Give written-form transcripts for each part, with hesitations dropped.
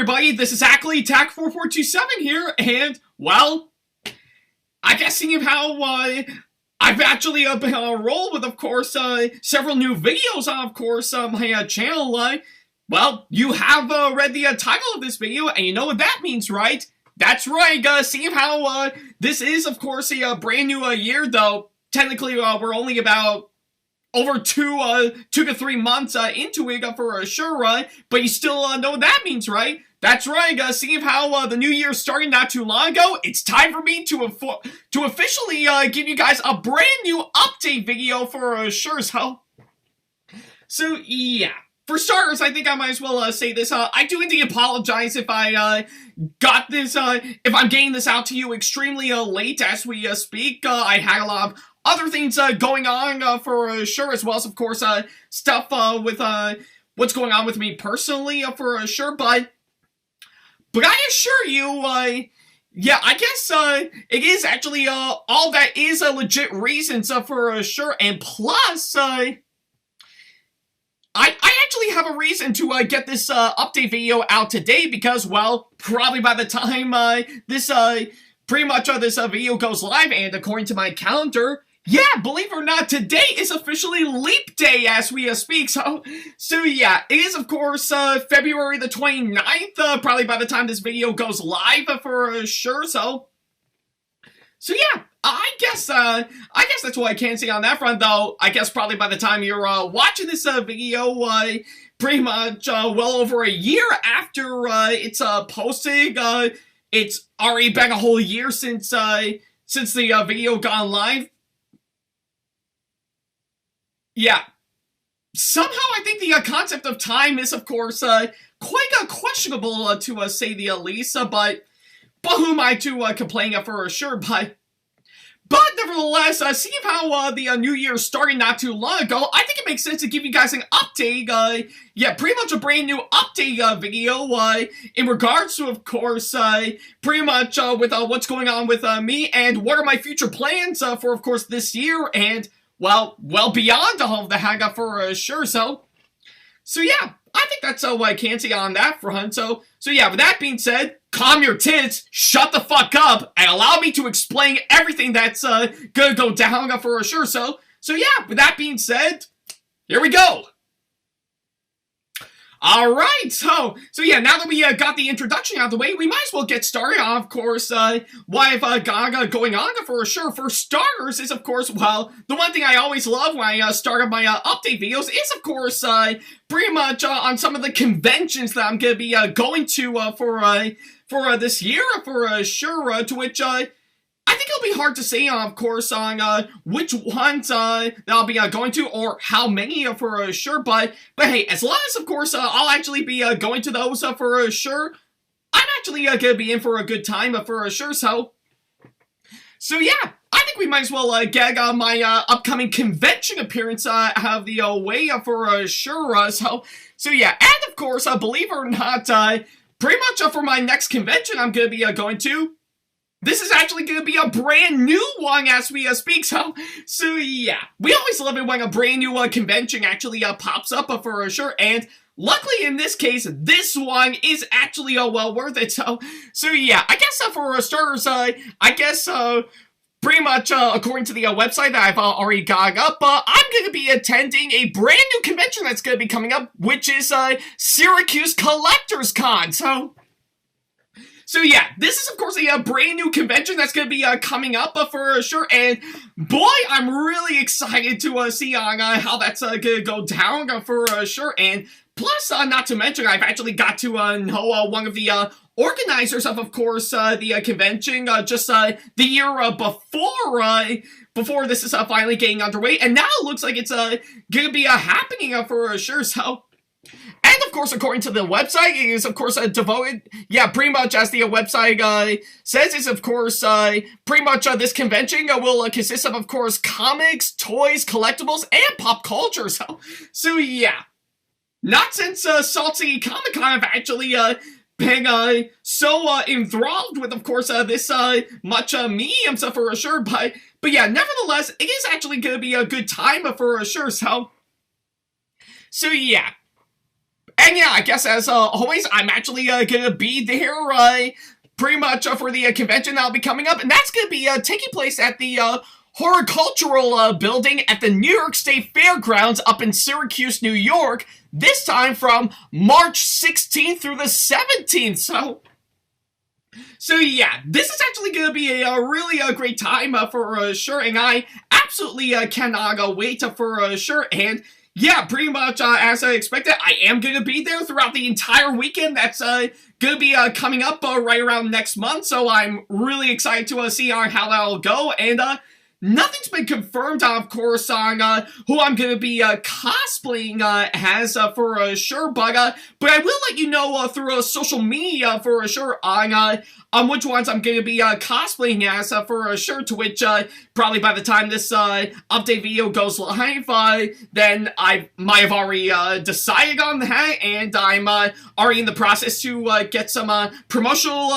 everybody, this is Ackley, Tack4427 here, and, well, I guess seeing of how, I've actually been on a roll with, of course, several new videos on, of course, my channel, well, you have read the title of this video, and you know what that means, right? That's right, seeing how, this is, of course, a brand new year, though, technically, we're only about over 2 to 3 months into it for sure, but you still know what that means, right? That's right, seeing how the new year started not too long ago, it's time for me to officially give you guys a brand new update video for sure, so yeah. For starters, I think I might as well say this. I do indeed apologize if I got this, if I'm getting this out to you extremely late as we speak. I had a lot of other things going on for sure, as well as, of course, stuff with what's going on with me personally for sure, but I assure you, yeah, I guess it is actually all that is legit reasons for sure, and plus, I actually have a reason to get this update video out today because, well, probably by the time this pretty much this video goes live, and according to my calendar, yeah, believe it or not, today is officially Leap Day as we speak, so yeah, it is, of course, February the 29th, probably by the time this video goes live for sure, so yeah, I guess that's what I can say on that front, though. I guess probably by the time you're watching this video, pretty much well over a year after it's posted, it's already been a whole year since the video gone live. Yeah. Somehow I think the concept of time is, of course, quite questionable to say the least, but who am I to complain for sure, but nevertheless, seeing how the new year started not too long ago, I think it makes sense to give you guys an update, yeah, pretty much a brand new update video, in regards to, of course, pretty much with what's going on with me, and what are my future plans for, of course, this year, and, well beyond all of the hang-up for sure, so yeah, I think that's what I can say on that front, so yeah, with that being said, calm your tits, shut the fuck up, and allow me to explain everything that's gonna go down for sure, so yeah, with that being said, here we go! Alright, so yeah, now that we got the introduction out of the way, we might as well get started on, of course, what I've got going on for sure. For starters is, of course, well, the one thing I always love when I start up my update videos is, of course, pretty much on some of the conventions that I'm going to be going to for this year, for sure, to which I think it'll be hard to say, of course, on which ones that I'll be going to, or how many for sure, but hey, as long as, of course, I'll actually be going to those for sure, I'm actually gonna be in for a good time for sure, so yeah, I think we might as well get my upcoming convention appearance out of the way for sure, so yeah, and of course, believe it or not, pretty much for my next convention I'm gonna be going to, this is actually going to be a brand new one as we speak, so yeah. We always love it when a brand new convention actually pops up for sure, and luckily in this case, this one is actually well worth it, so yeah. I guess for starters, I guess pretty much according to the website that I've already got up, I'm going to be attending a brand new convention that's going to be coming up, which is Syracuse Collectors Con, so yeah, this is, of course, a brand new convention that's going to be coming up for sure, and boy, I'm really excited to see on how that's going to go down for sure, and plus, not to mention, I've actually got to know one of the organizers of course, the convention just the year before this is finally getting underway, and now it looks like it's going to be happening for sure, so... And, of course, according to the website, it is, of course, devoted, yeah, pretty much as the website says, is, of course, pretty much this convention will consist of course, comics, toys, collectibles, and pop culture, so yeah. Not since Salt City Comic Con have actually been so enthralled with, of course, this much medium stuff for sure, but yeah, nevertheless, it is actually going to be a good time for sure, so yeah. And yeah, I guess as always, I'm actually gonna be there pretty much for the convention that'll be coming up, and that's gonna be taking place at the horticultural building at the New York State Fairgrounds up in Syracuse, New York, this time from March 16th through the 17th, So yeah, this is actually going to be a really great time for sure, and I absolutely cannot wait for sure, and yeah, pretty much as I expected, I am going to be there throughout the entire weekend. That's going to be coming up right around next month, so I'm really excited to see how that'll go, and nothing's been confirmed, of course, on who I'm going to be cosplaying as for sure, but I will let you know through social media for sure on which ones I'm going to be cosplaying as for sure, to which probably by the time this update video goes live, then I might have already decided on that, and I'm already in the process to get some promotional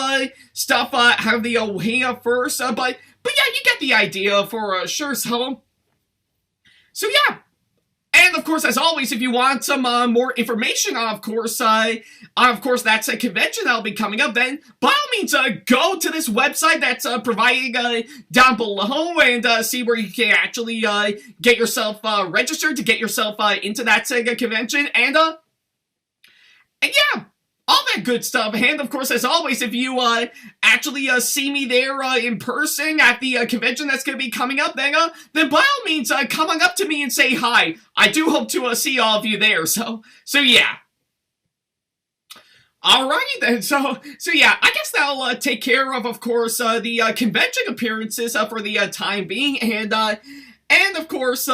stuff out of the way first, but yeah, you get the idea for sure, so yeah. And of course, as always, if you want some more information on, of course, that's a convention that'll be coming up, then by all means, go to this website that's provided down below and see where you can actually get yourself registered to get yourself into that convention, and yeah, all that good stuff. And of course, as always, if you actually see me there in person at the convention that's going to be coming up, then by all means, come on up to me and say hi. I do hope to see all of you there. So yeah. Alrighty then, so yeah, I guess that'll take care of course, the convention appearances for the time being, and of course,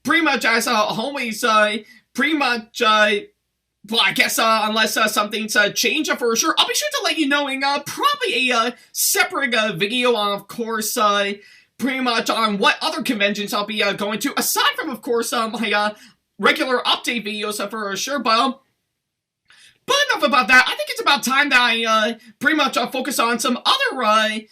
pretty much as always, pretty much, well, I guess, unless something's changed for sure, I'll be sure to let you know in probably a separate video on, of course, pretty much on what other conventions I'll be going to, aside from, of course, my regular update videos for sure, but enough about that. I think it's about time that I pretty much focus on some other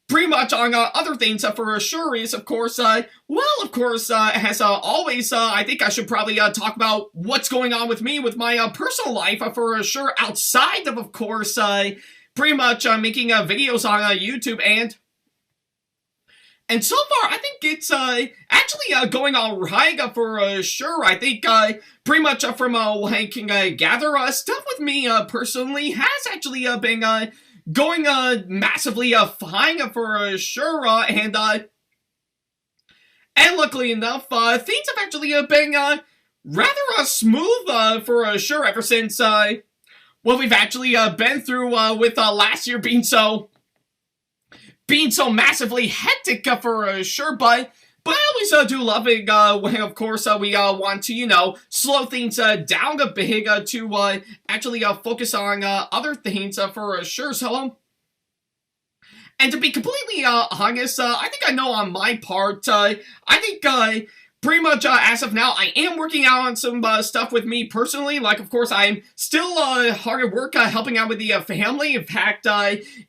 pretty much on other things for sure is, of course, well, of course, as always, I think I should probably talk about what's going on with me, with my personal life for sure, outside of course, pretty much making videos on YouTube, and so far, I think it's actually going alright for sure. I think pretty much from what I can gather, stuff with me personally has actually been going massively fine for sure, and luckily enough, things have actually been rather smooth for sure ever since what we've actually been through with last year being so massively hectic for sure, but I always do love it when, of course, we want to, slow things down a bit to actually focus on other things for sure, so, and to be completely honest, I think I know on my part, I think pretty much as of now, I am working out on some stuff with me personally. Like, of course, I'm still hard at work helping out with the family. In fact,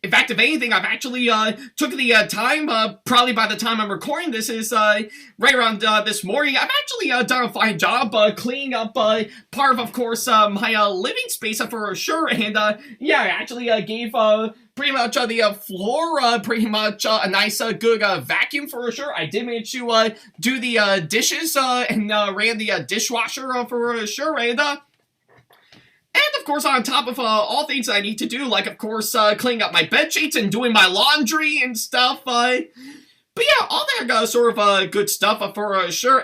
if anything, I've actually took the time. Probably by the time I'm recording this is right around this morning. I've actually done a fine job cleaning up part of course, my living space for sure. And yeah, I actually gave pretty much the floor, pretty much a nice, good vacuum for sure. I did manage to do the dishes and ran the dishwasher for sure. And of course, on top of all things I need to do, like, of course, cleaning up my bed sheets and doing my laundry and stuff. But yeah, all that sort of good stuff for sure.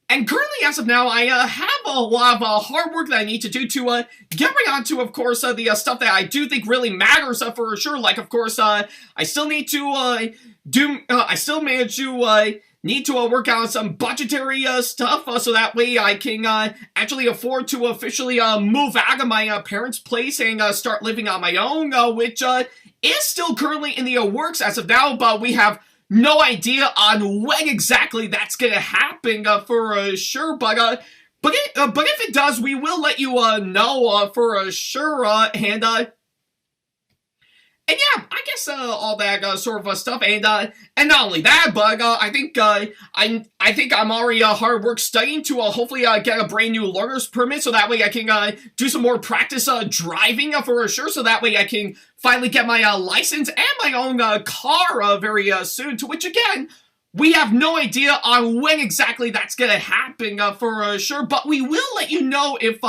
And currently, as of now, I have a lot of hard work that I need to do to get right onto, of course, the stuff that I do think really matters for sure. Like, of course, I still need to I still manage to need to work out some budgetary stuff so that way I can actually afford to officially move out of my parents' place and start living on my own, which is still currently in the works as of now, but we have no idea on when exactly that's gonna happen for sure, but if it does, we will let you know for sure, and And yeah, I guess all that sort of stuff, and not only that, but I think I'm already hard work studying to hopefully get a brand new learner's permit, so that way I can do some more practice driving for sure, so that way I can finally get my license and my own car very soon. To which again, we have no idea on when exactly that's gonna happen for sure, but we will let you know if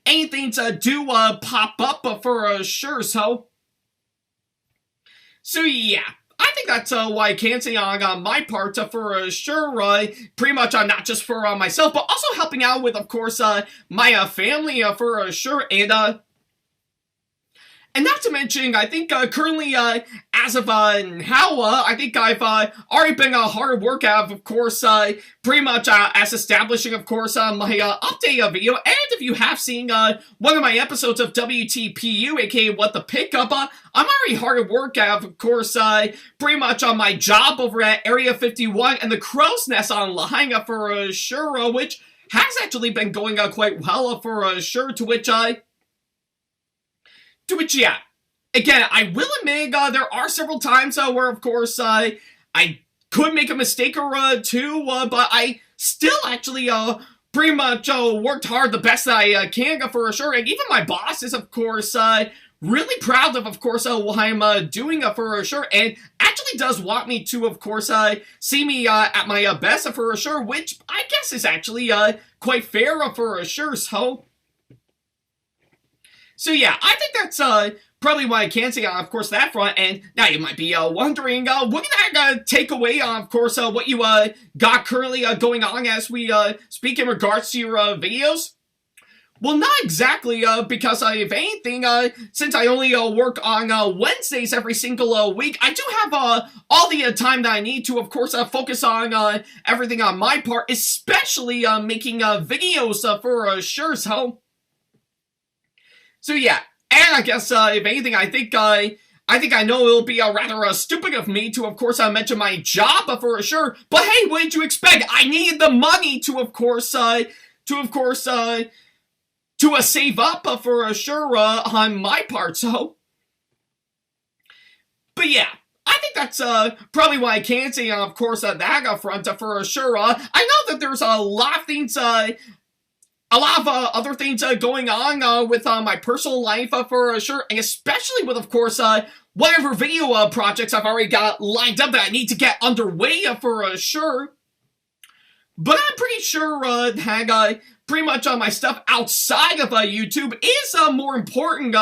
anything's do pop up for sure. So yeah, I think that's what I can say on my part for sure. Pretty much not just for myself, but also helping out with, of course, my family for sure. And not to mention, I think currently, as of now, I think I've already been hard at work of course, pretty much as establishing, of course, my update video. And if you have seen one of my episodes of WTPU, aka What the Pickup, I'm already hard at work of course, pretty much on my job over at Area 51 and the Crow's Nest Online for sure, which has actually been going quite well for sure, to which, yeah, again, I will admit there are several times where, of course, I could make a mistake or two, but I still actually pretty much worked hard the best that I can for sure. And even my boss is, of course, really proud of course, what I'm doing for sure, and actually does want me to, of course, see me at my best for sure, which I guess is actually quite fair for sure. So yeah, I think that's probably what I can say on, of course, that front. And now you might be wondering, what can that take away on, of course, what you got currently going on as we speak in regards to your videos? Well, not exactly, because if anything, since I only work on Wednesdays every single week, I do have all the time that I need to, of course, focus on everything on my part, especially making videos for sure. So yeah, and I guess if anything, I think I know it'll be rather stupid of me to, of course, mention my job for sure. But hey, what did you expect? I needed the money to, of course, save up for sure on my part. But yeah, I think that's probably what I can say on, of course, that front for sure. I know that there's a lot of things. A lot of other things going on with my personal life for sure, and especially with, of course, whatever video projects I've already got lined up that I need to get underway for sure. But I'm pretty sure that pretty much my stuff outside of YouTube is more important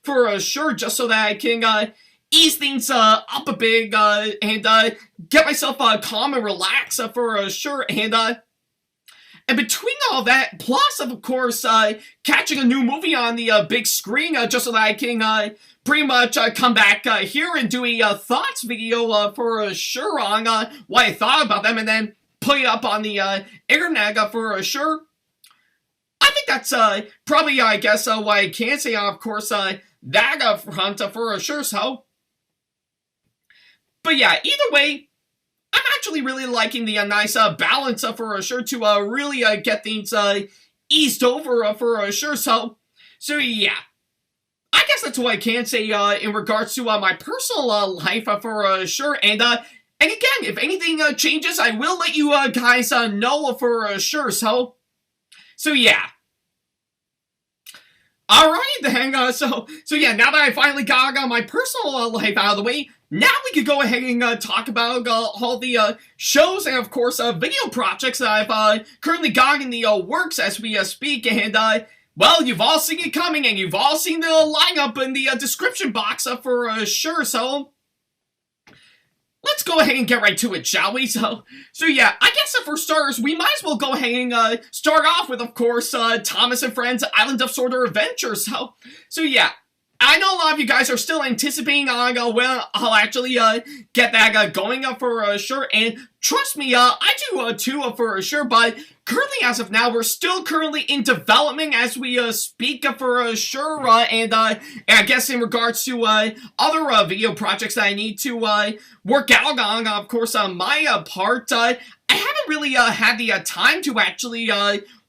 for sure, just so that I can ease things up a bit and get myself calm and relax for sure. And between all that, plus, of course, catching a new movie on the big screen, just so that I can pretty much come back here and do a thoughts video for sure on what I thought about them, and then put it up on the internet for sure. I think that's probably, I guess, what I can say on, of course, that front for sure. But yeah, either way, I'm actually really liking the nice balance for sure to really get things eased over for sure. So yeah, I guess that's what I can say in regards to my personal life for sure. And again, if anything changes, I will let you guys know for sure. So yeah. Alright then, so yeah, now that I finally got my personal life out of the way, now we could go ahead and talk about all the shows and, of course, video projects that I've currently got in the works as we speak. And, well, you've all seen it coming, and you've all seen the lineup in the description box for sure. So let's go ahead and get right to it, shall we? So yeah, I guess for starters, we might as well go ahead and start off with, of course, Thomas and Friends' Island of Sodor Adventure. So yeah, I know a lot of you guys are still anticipating on when I'll actually get that going for sure, and trust me, I do too for sure, but currently, as of now, we're still currently in development as we speak for sure, and I guess in regards to other video projects that I need to work out on, of course, on my part, I haven't really had the time to actually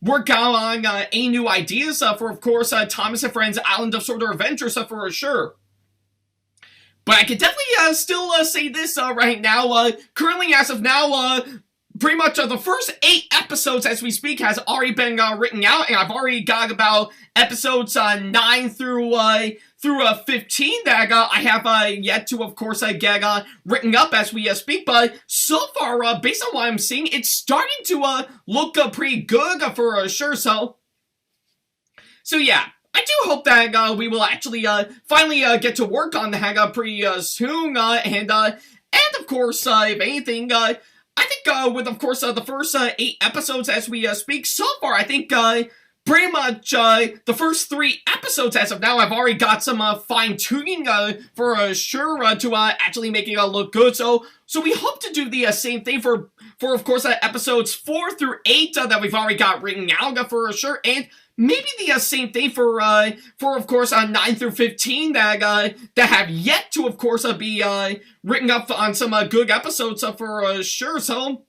work out on any new ideas for, of course, Thomas and Friends' Island of Sodor Adventures for sure. But I can definitely still say this right now. Currently, as of now, pretty much the first 8 episodes as we speak has already been written out, and I've already got about episodes 9 through 15 that I have yet to, of course, get written up as we speak. But so far, based on what I'm seeing, it's starting to look pretty good for sure. So yeah. I do hope that we will actually finally get to work on that pretty soon, and of course, if anything, I think with, of course, the first 8 episodes as we speak so far, I think pretty much the first 3 episodes as of now, I've already got some fine-tuning for sure to actually make it look good. So we hope to do the same thing for of course, episodes 4 through 8 that we've already got written out for sure, and maybe the same thing for of course 9 through 15 that have yet to, of course, be written up on some good episodes for sure. So,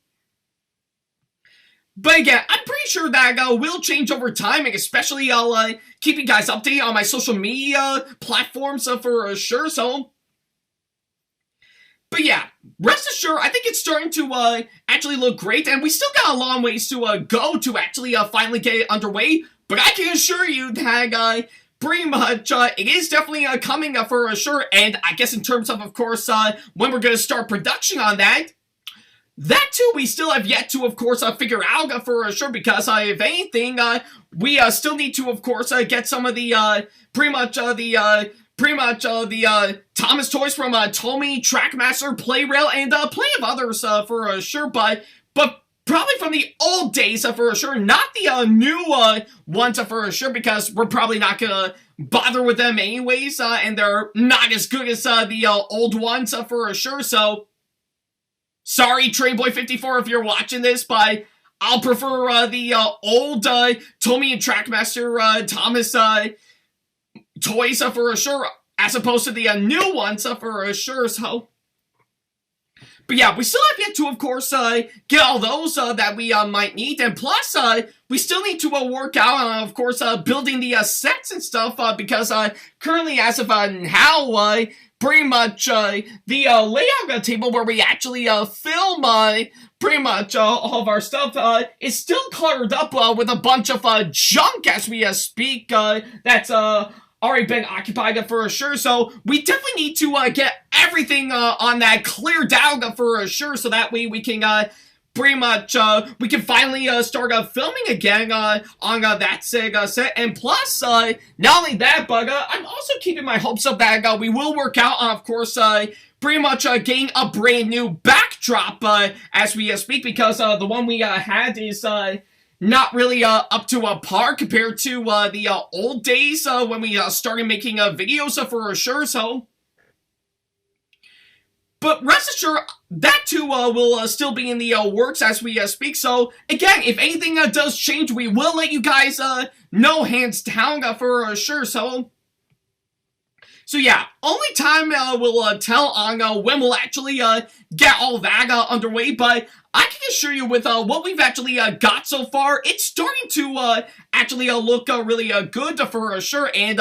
but again, I'm pretty sure that will change over time, and especially I'll keep you guys updated on my social media platforms for sure. So, but yeah, rest assured, I think it's starting to actually look great, and we still got a long ways to go to actually finally get it underway. But I can assure you that pretty much it is definitely coming for sure. And I guess in terms of course, when we're going to start production on that too, we still have yet to, of course, figure out for sure. Because if anything, we still need to, of course, get some of the pretty much the Thomas toys from Tomy, Trackmaster, Playrail, and plenty of others for sure. But probably from the old days for sure, not the new ones for sure, because we're probably not gonna bother with them anyways, and they're not as good as the old ones for sure. So, sorry, Trainboy54, if you're watching this, but I'll prefer the old Tomy and Trackmaster Thomas toys for sure, as opposed to the new ones for sure. So, but yeah, we still have yet to, of course, get all those that we might need, and plus, we still need to work out on, of course, building the sets and stuff, because currently, as of now, pretty much the layout table where we actually film pretty much all of our stuff is still cluttered up with a bunch of junk as we speak. That's already been occupied for sure. So we definitely need to get everything on that cleared out for sure, so that way we can pretty much we can finally start filming again on that set. And plus, not only that, but I'm also keeping my hopes up that we will work out on, of course, pretty much getting a brand new backdrop as we speak, because the one we had is not really up to par compared to the old days when we started making videos for sure. So, but rest assured, that too will still be in the works as we speak. So again, if anything does change, we will let you guys know hands down for sure. So yeah, only time will tell on when we'll actually get all that underway, but I can assure you with what we've actually got so far, it's starting to actually look really good for sure. And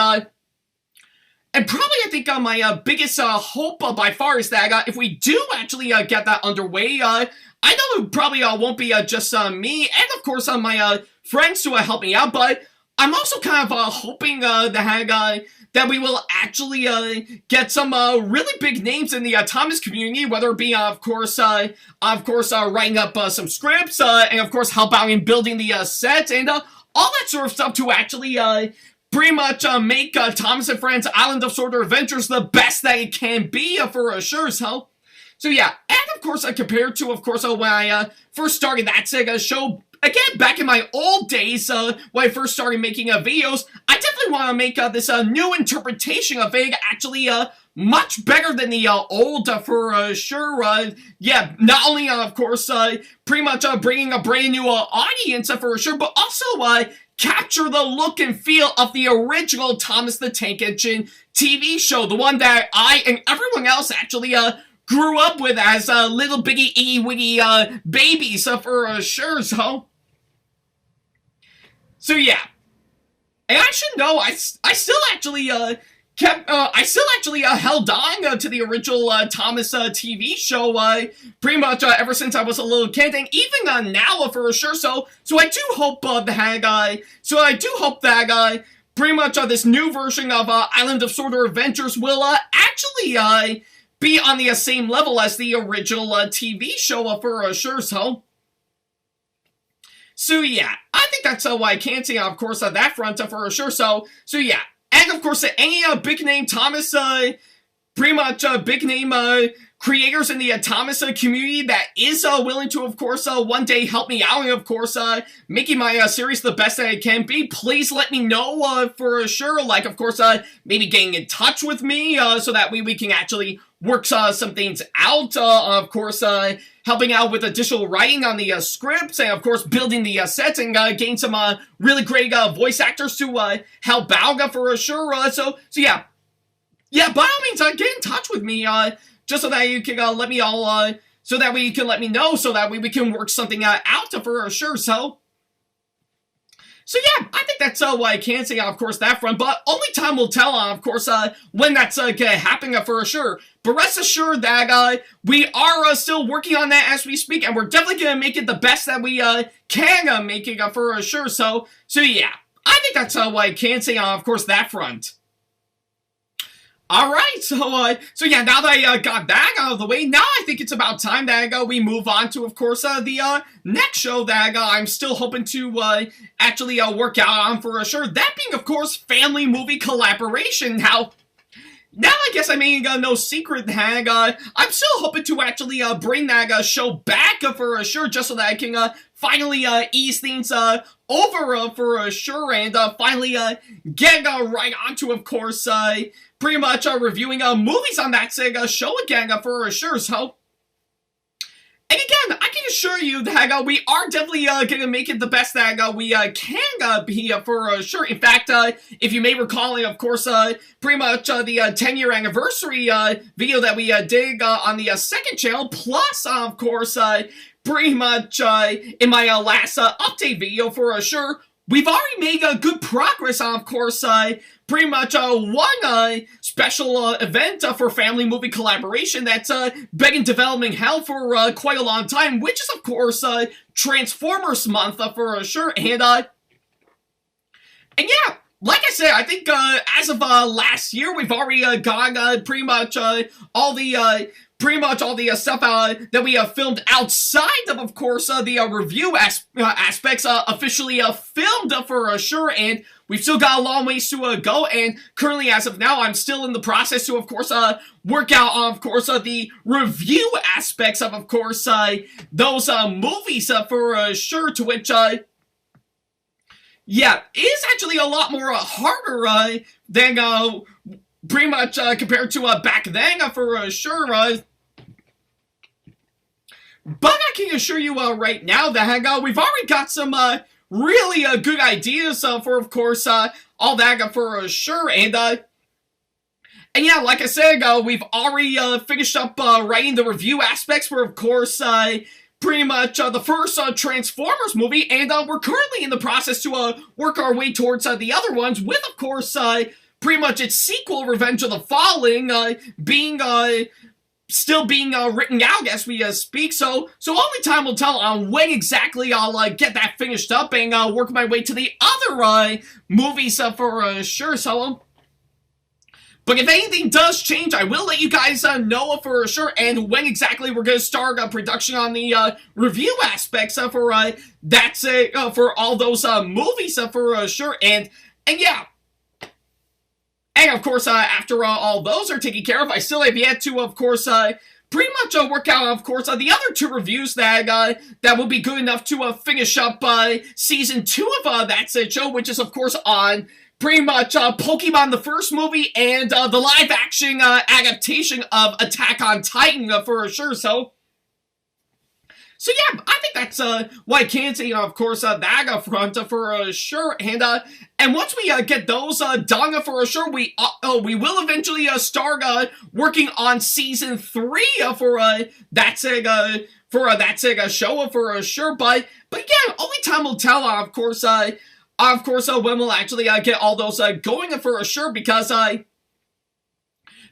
probably I think my biggest hope by far is that if we do actually get that underway, I know it probably won't be just me and of course my friends to help me out, but I'm also kind of hoping that we will actually get some really big names in the Thomas community, whether it be, of course, writing up some scripts, and of course, help out in building the set, and all that sort of stuff to actually pretty much make Thomas and Friends Island of Sodor Adventures the best that it can be for sure. So yeah, and of course, compared to, of course, when I first started that Sega show, again, back in my old days, when I first started making videos, I definitely want to make this new interpretation of it actually much better than the old for sure. Yeah, not only, of course, pretty much bringing a brand new audience for sure, but also capture the look and feel of the original Thomas the Tank Engine TV show, the one that I and everyone else actually grew up with as little bitty itty witty babies for sure. So yeah, and I should know, I still actually I still actually held on to the original Thomas TV show pretty much ever since I was a little kid, and even now for sure. So I do hope that pretty much this new version of Island of Sodor Adventures will actually be on the same level as the original TV show for sure. So yeah, I think that's what I can say, of course, on that front for sure. So yeah. And of course, any big name Thomas, pretty much big name creators in the Thomas community that is willing to, of course, one day help me out and, of course, making my series the best that it can be, please let me know for sure. Like, of course, maybe getting in touch with me so that we can actually work some things out. Of course, helping out with additional writing on the scripts, and of course building the sets and getting some really great voice actors to help out for sure. So yeah, by all means, get in touch with me just so that you can let me all so that way you can let me know so that we can work something out for sure. So yeah, I think that's what I can say, of course, that front, but only time will tell, of course, when that's gonna happen for sure. But rest assured that we are still working on that as we speak, and we're definitely gonna make it the best that we can make it for sure. So yeah, I think that's what I can say, of course, that front. Alright, so yeah, now that I got that out of the way, now I think it's about time that we move on to, of course, the next show that I'm still hoping to actually work out on for sure. That being, of course, family movie collaboration. Now I guess I made no secret that I'm still hoping to actually bring that show back for sure, just so that I can finally ease things over for sure, and finally get right onto, of course, pretty much reviewing movies on that show again for sure. So, and again, I can assure you that we are definitely going to make it the best that we can be for sure. In fact, if you may recall, of course, pretty much the 10-year anniversary video that we did on the second channel, plus, of course, pretty much in my last update video for sure, we've already made good progress on, of course, pretty much one special event for family movie collaboration that's been in development hell for quite a long time, which is, of course, Transformers month for sure. And yeah, like I said, I think as of last year, we've already got pretty much all the stuff that we filmed outside of course, the review aspects officially filmed for sure, and we've still got a long ways to go, and currently, as of now, I'm still in the process to, of course, work out, of course, the review aspects of course, those movies for sure, to which, yeah, is actually a lot more harder than pretty much compared to back then for sure. But I can assure you right now that we've already got some really good ideas for, of course, all that for sure. And yeah, like I said, we've already finished up writing the review aspects for, of course, pretty much the first Transformers movie, and we're currently in the process to work our way towards the other ones, with, of course, pretty much its sequel, Revenge of the Fallen, being still being written out as we speak. So only time will tell on when exactly I'll get that finished up and work my way to the other movies for sure. So, but if anything does change, I will let you guys know for sure, and when exactly we're going to start production on the review aspects for that's it for all those movies for sure. And yeah. And, of course, after all those are taken care of, I still have yet to, of course, pretty much work out, of course, the other two reviews that that will be good enough to finish up Season 2 of That's It Show, which is, of course, on pretty much Pokemon the first movie and the live-action adaptation of Attack on Titan for sure. So yeah, I think that's what I can say, of course, that front for sure. And once we get those done for sure, we will eventually start working on Season 3 for That's It show for sure. But again, only time will tell, of course, when we'll actually get all those going for sure, because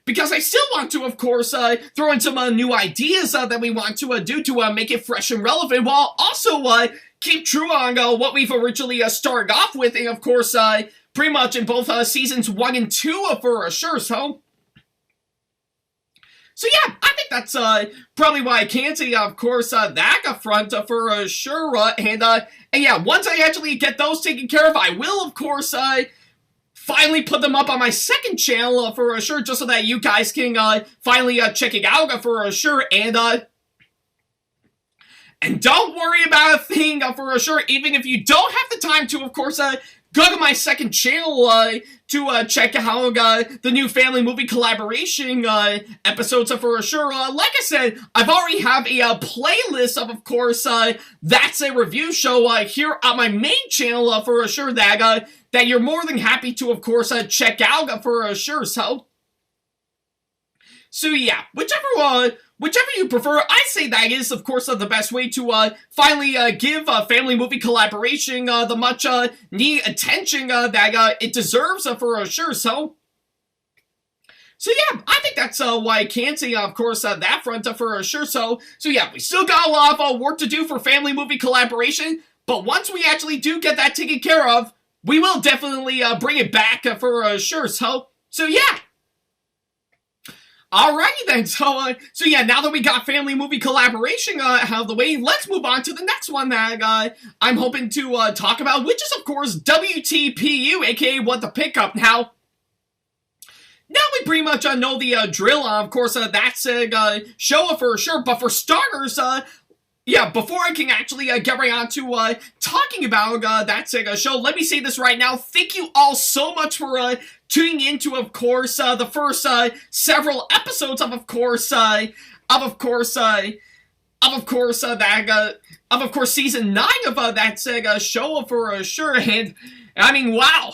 because I still want to, of course, throw in some new ideas that we want to do to make it fresh and relevant, while also keep true on what we've originally started off with, and of course, pretty much in both seasons 1 and 2 for sure. So yeah, I think that's probably why I can say, of course, that up front for sure. And yeah, once I actually get those taken care of, I will, of course, finally put them up on my second channel for sure, just so that you guys can finally check it out for sure. And don't worry about a thing for sure, even if you don't have the time to, of course, go to my second channel to check out the new family movie collaboration episodes for sure. Like I said, I've already have a playlist of course, That's a Review Show here on my main channel for sure, that you're more than happy to, of course, check out for sure. So yeah, whichever you prefer, I say that is, of course, the best way to finally give family movie collaboration the much needed attention that it deserves for sure. So yeah, I think that's why I can say, of course, that front for sure. So yeah, we still got a lot of work to do for family movie collaboration, but once we actually do get that taken care of, we will definitely bring it back for sure. So yeah. Alrighty then, so yeah, now that we got family movie collaboration out of the way, let's move on to the next one that I'm hoping to talk about, which is, of course, WTPU, aka What the Pickup. Now we pretty much know the drill, of course, that's a show for sure, but for starters, yeah, before I can actually get right on to talking about that Sega show, let me say this right now. Thank you all so much for tuning into, of course, the first several episodes of course, season 9 of that Sega show for sure. And I mean, wow.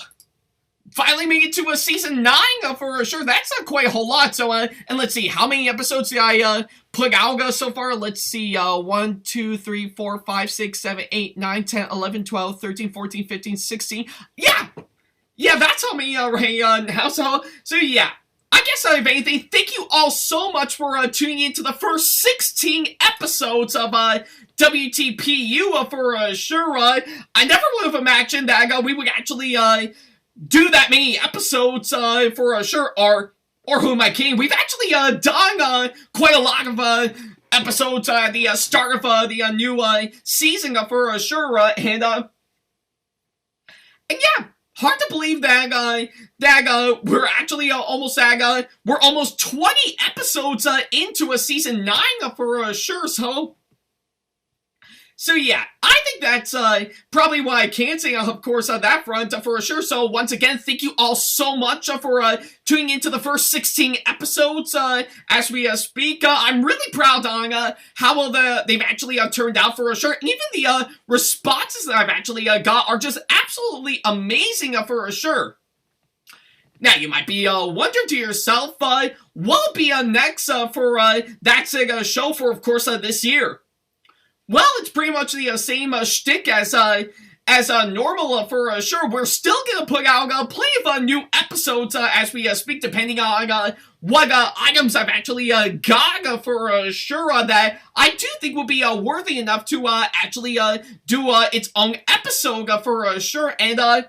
Finally made it to a season 9 for sure. That's quite a whole lot. So, and let's see, how many episodes did I put out so far? Let's see, 1, 2, 3, 4, 5, 6, 7, 8, 9, 10, 11, 12, 13, 14, 15, 16. Yeah, that's how many right now. So yeah. I guess, if anything, thank you all so much for tuning in to the first 16 episodes of WTPU for sure. I never would have imagined that we would actually do that many episodes for sure, or who am I kidding? We've actually done quite a lot of episodes at the start of the new season for sure, and yeah, hard to believe that we're actually almost we're almost 20 episodes into a season 9 for sure. So yeah, I think that's probably why I can say, of course, on that front for sure. So once again, thank you all so much for tuning into the first 16 episodes as we speak. I'm really proud on how well they've actually turned out for sure. And even the responses that I've actually got are just absolutely amazing for sure. Now, you might be wondering to yourself, what will be next for that Sega show for, of course, this year? Well, it's pretty much the same shtick as normal for sure. We're still gonna put out plenty of new episodes as we speak, depending on what items I've actually got for sure that I do think will be worthy enough to actually do its own episode for sure. And the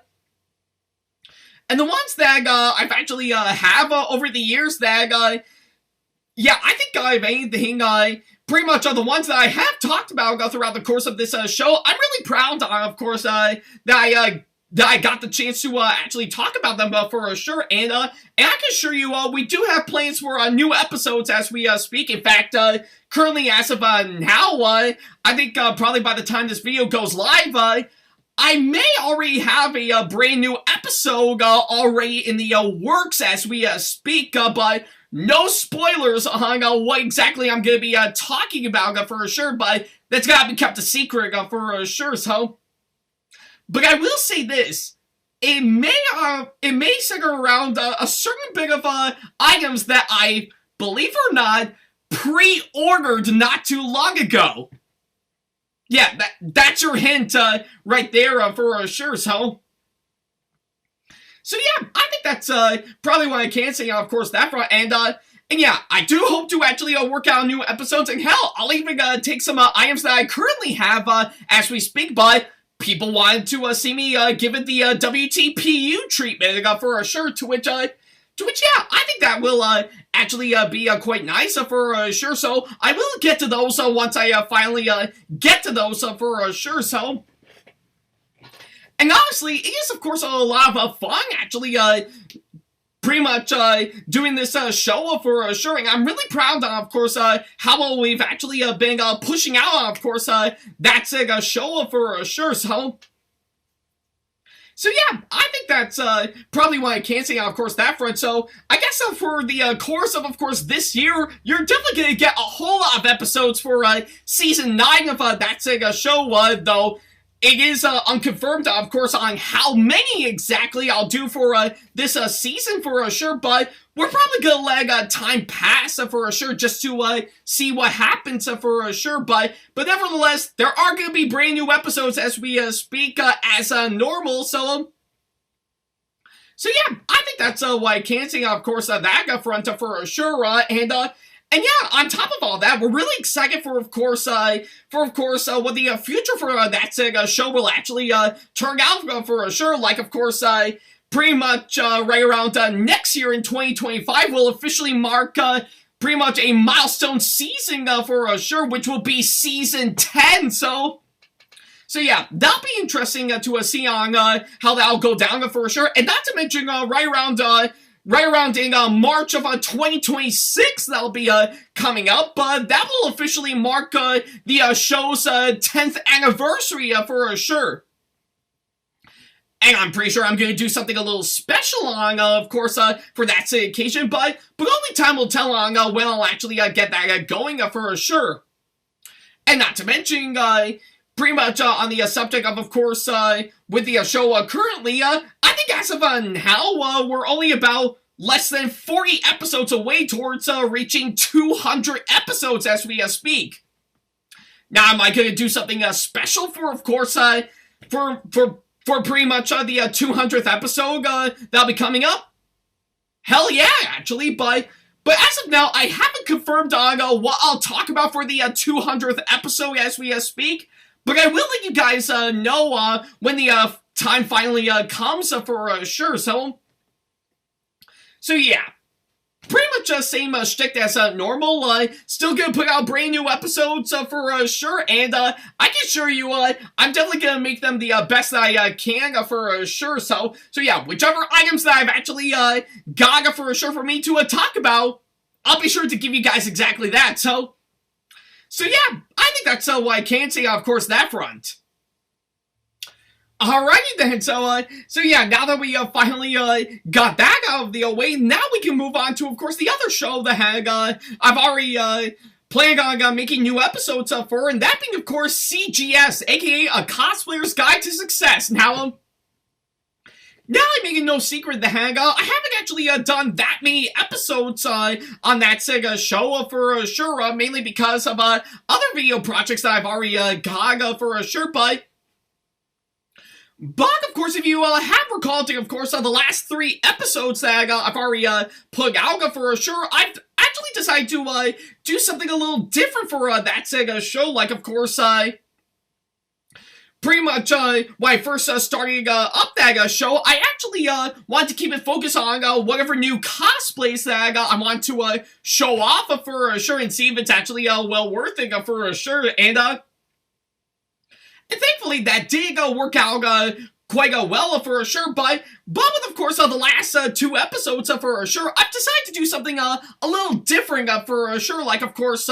ones that I've actually have over the years that yeah, I think if anything, pretty much the ones that I have talked about throughout the course of this show, I'm really proud, of course, that I got the chance to actually talk about them for sure. And I can assure you, we do have plans for new episodes as we speak. In fact, currently, as of now, I think probably by the time this video goes live, I may already have a brand new episode already in the works as we speak, but no spoilers on what exactly I'm going to be talking about for sure, but that's got to be kept a secret for sure. So, but I will say this: it may center around a certain bit of items that I, believe it or not, pre-ordered not too long ago. Yeah, that's your hint right there for sure. So So yeah, I think that's probably what I can say, of course, that front. And yeah, I do hope to actually work out new episodes, and hell, I'll even take some items that I currently have as we speak, but people wanted to see me give it the WTPU treatment for sure, to which, yeah, I think that will actually be quite nice for sure, so I will get to those once I finally get to those for sure, so... And honestly, it is, of course, a lot of fun, actually, pretty much doing this show for sure, and I'm really proud of course, how well we've actually been pushing out, of course, that's a show for sure, so... So yeah, I think that's probably what I can say, of course, that front. So I guess for the course of course, this year, you're definitely going to get a whole lot of episodes for Season 9 of That's a Show, though it is unconfirmed, of course, on how many exactly I'll do for this season for sure, but we're probably going to let time pass for sure, just to see what happens for sure, but nevertheless, there are going to be brand new episodes as we speak as normal, so yeah, I think that's what I can say, of course, that front for sure, and yeah, on top of all that, we're really excited for, of course, what the future for That's a Show will actually turn out for sure. Like, of course, pretty much right around next year in 2025 will officially mark pretty much a milestone season for sure, which will be Season 10. So yeah, that'll be interesting to see on how that'll go down for sure. And not to mention right around in March of 2026, that'll be coming up. That will officially mark the show's 10th anniversary for sure. And I'm pretty sure I'm going to do something a little special on, of course, for that occasion. But only time will tell on when I'll actually get that going for sure. And not to mention, pretty much on the subject of course, with the show currently, I think as of now, we're only about less than 40 episodes away towards reaching 200 episodes as we speak. Now, am I going to do something special for, of course, for pretty much the 200th episode that'll be coming up? Hell yeah, actually, but as of now, I haven't confirmed on what I'll talk about for the 200th episode as we speak. But I will let you guys know when the time finally comes for sure. So yeah, pretty much same shtick as normal. Still gonna put out brand new episodes for sure, and I can assure you, I'm definitely gonna make them the best that I can for sure. So yeah, whichever items that I've actually got for sure for me to talk about, I'll be sure to give you guys exactly that. So yeah, I think that's what I can say, of course, that front. Alrighty then, so yeah, now that we finally got that out of the way, now we can move on to, of course, the other show that I've already planned on making new episodes for, and that being, of course, CGS, aka A Cosplayer's Guide to Success. Now I'm making no secret that I haven't actually done that many episodes on that Sega show for sure, mainly because of other video projects that I've already got for sure, but, of course, if you have recalled, of course, the last 3 episodes that I've already put out for sure, I've actually decided to do something a little different for that Sega show, like, of course, pretty much when I first started up that show, I actually wanted to keep it focused on whatever new cosplays that I want to show off for sure, and see if it's actually well worth it for sure, and thankfully, that did work out quite well for sure, but with, of course, the last 2 episodes for sure, I've decided to do something a little different for sure, like, of course,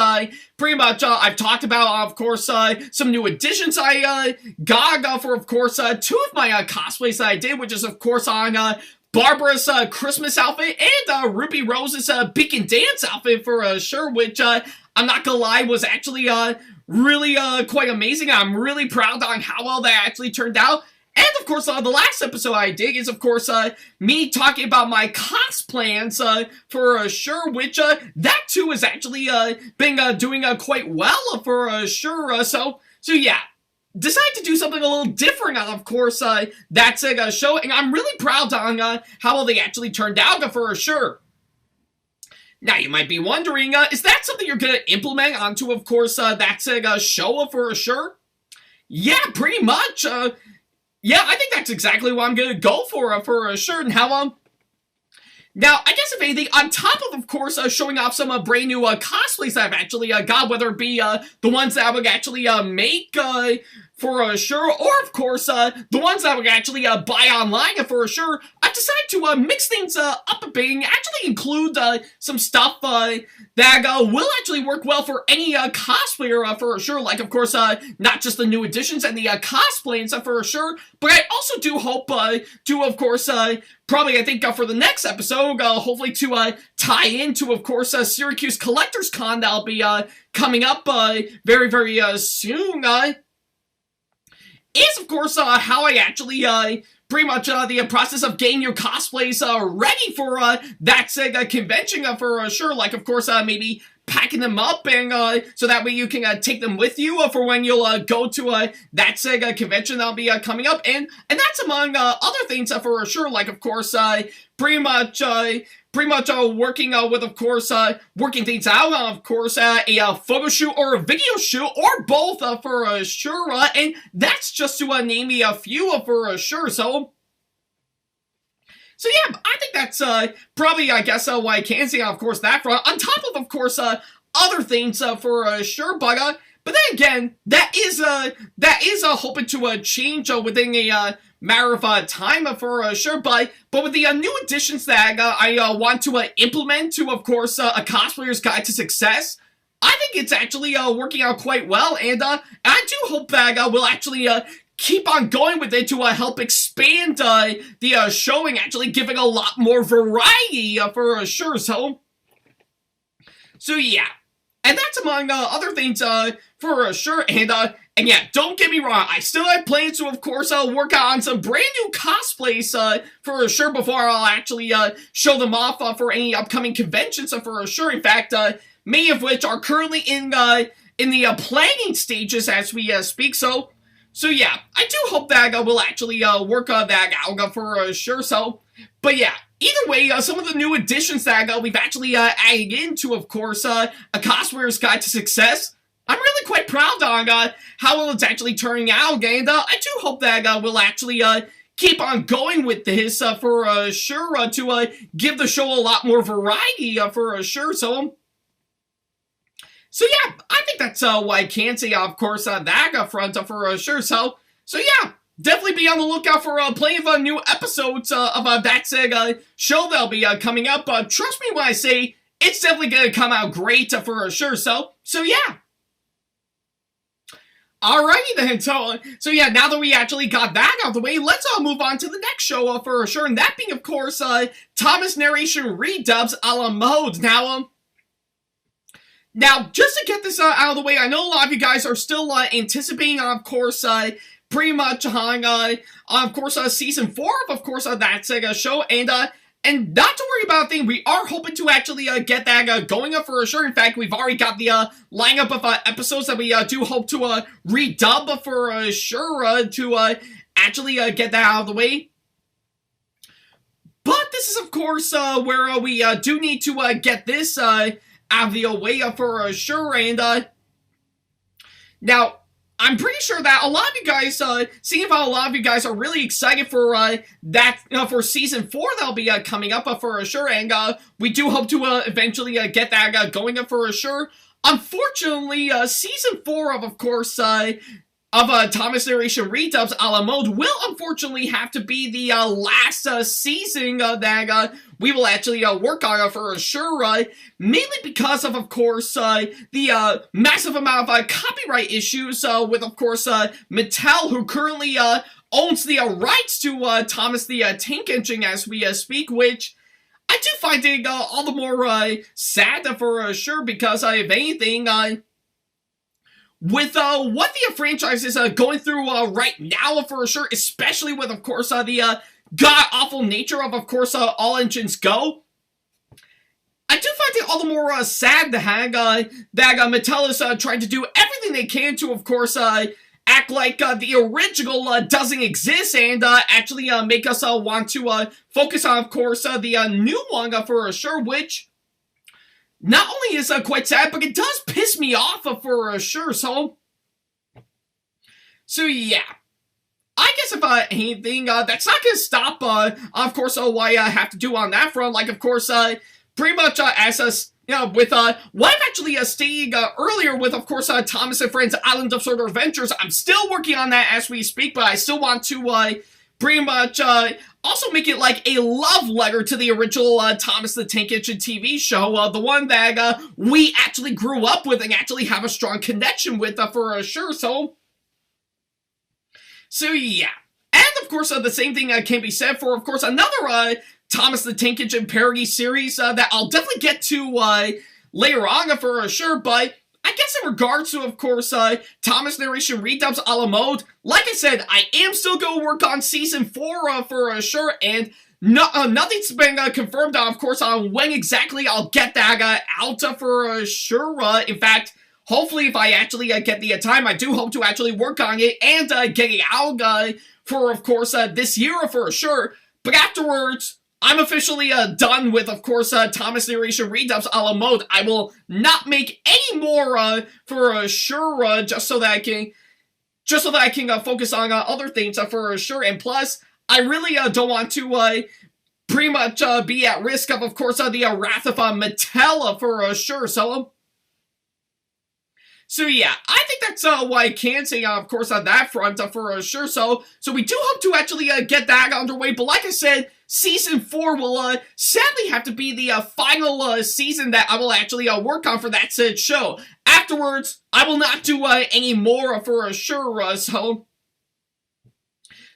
pretty much, I've talked about, of course, some new additions I got for, of course, 2 of my cosplays that I did, which is, of course, on Barbara's Christmas outfit and Ruby Rose's Beacon Dance outfit for sure, which, I'm not gonna lie, was actually really quite amazing. I'm really proud on how well that actually turned out. And of course, the last episode I did is, of course, me talking about my plans for sure, which that too has actually been doing quite well for sure. So yeah, decided to do something a little different on, of course, that show, and I'm really proud on how well they actually turned out for sure. Now, you might be wondering, is that something you're going to implement onto, of course, that show for sure? Yeah, pretty much. Yeah, I think that's exactly what I'm going to go for sure, and how, now, I guess if anything, on top of course, showing off some brand new cosplays that I've actually got, whether it be the ones that I would actually make for sure, or of course, the ones that I would actually buy online for sure, I've decided to mix things up a bit and actually include some stuff that will actually work well for any cosplayer for sure, like of course, not just the new additions and the cosplay and stuff for sure, but I also do hope to, of course, probably, I think, for the next episode, hopefully to tie into, of course, Syracuse Collectors Con that'll be coming up very, very soon, is, of course, how I actually, pretty much the process of getting your cosplays ready for that convention for sure, like, of course, maybe packing them up and so that way you can take them with you for when you'll go to that convention that'll be coming up, and that's among other things for sure, like of course pretty much working with, of course, working things out, of course, a photo shoot or a video shoot, or both for sure, and that's just to name me a few for sure, so yeah, I think that's probably, I guess, what I can say, of course, that front, on top of course, other things for sure, but then again, that is hoping to change within a matter of time for sure, but with the new additions that I want to implement to, of course, a cosplayer's guide to success, I think it's actually working out quite well, and I do hope that we'll actually keep on going with it to help expand the show and actually giving a lot more variety for sure, so yeah. And that's among other things for sure, and yeah, don't get me wrong, I still have plans to, of course, work on some brand new cosplays for sure before I'll actually show them off for any upcoming conventions for sure. In fact, many of which are currently in the planning stages as we speak, so yeah, I do hope that we'll actually work on that out for sure, so, but yeah. Either way, some of the new additions that we've actually added into, of course, a cosplayer's guide to success, I'm really quite proud on how well it's actually turning out, and I do hope that we'll actually keep on going with this for sure, to give the show a lot more variety for sure, so yeah, I think that's what I can say, of course, that front for sure, so yeah. Definitely be on the lookout for plenty of new episodes of that show that'll be coming up. Trust me when I say it's definitely going to come out great for sure. So yeah. Alrighty then. So yeah. Now that we actually got that out of the way, let's move on to the next show for sure, and that being, of course, Thomas Narration Redubs a la mode. Now, just to get this out of the way, I know a lot of you guys are still anticipating, of course, pretty much on, of course, season 4 of course, that show, and not to worry about a thing, we are hoping to actually get that going for sure. In fact, we've already got the lineup of episodes that we do hope to redub for sure to actually get that out of the way. But this is, of course, where we do need to get this out of the way for sure, and now, I'm pretty sure that a lot of you guys, seeing how a lot of you guys are really excited for that, for season 4 that'll be coming up for sure, and we do hope to eventually get that going for sure. Unfortunately, season 4 of course, of Thomas Narration Redubs a la mode will unfortunately have to be the last season that we will actually work on for sure, mainly because of course, the massive amount of copyright issues with, of course, Mattel, who currently owns the rights to Thomas the Tank Engine as we speak, which I do find it all the more sad for sure, because if anything, with what the franchise is going through right now for sure, especially with, of course, the god-awful nature of course, All Engines Go, I do find it all the more sad to have that Mattel is trying to do everything they can to, of course, act like the original doesn't exist and actually make us want to focus on, of course, the new one for sure, which not only is quite sad, but it does piss me off for sure. So yeah. I guess if anything, that's not gonna stop, of course, what I have to do on that front. Like, of course, pretty much as us, you know, with what I'm actually stating earlier with, of course, Thomas and Friends Island of Sodor Adventures. I'm still working on that as we speak, but I still want to pretty much also make it like a love letter to the original Thomas the Tank Engine TV show, the one that we actually grew up with and actually have a strong connection with for sure. So yeah, and of course the same thing can be said for, of course, another Thomas the Tank Engine parody series that I'll definitely get to later on for sure, but I guess in regards to, of course, Thomas Narration Redubs a la mode, like I said, I am still going to work on Season 4 for sure, and nothing's been confirmed, of course, on when exactly I'll get that out for sure. In fact, hopefully, if I actually get the time, I do hope to actually work on it and get it out for, of course, this year for sure. But afterwards, I'm officially done with, of course, Thomas Narration Redubs a la mode. I will not make any more for sure, just so that I can focus on other things for sure. And plus, I really don't want to pretty much be at risk of course, the wrath of Mattel for sure. So yeah, I think that's what I can say, of course, on that front for sure. So we do hope to actually get that underway. But like I said, Season 4 will sadly have to be the final season that I will actually work on for that said show. Afterwards, I will not do any more for sure. So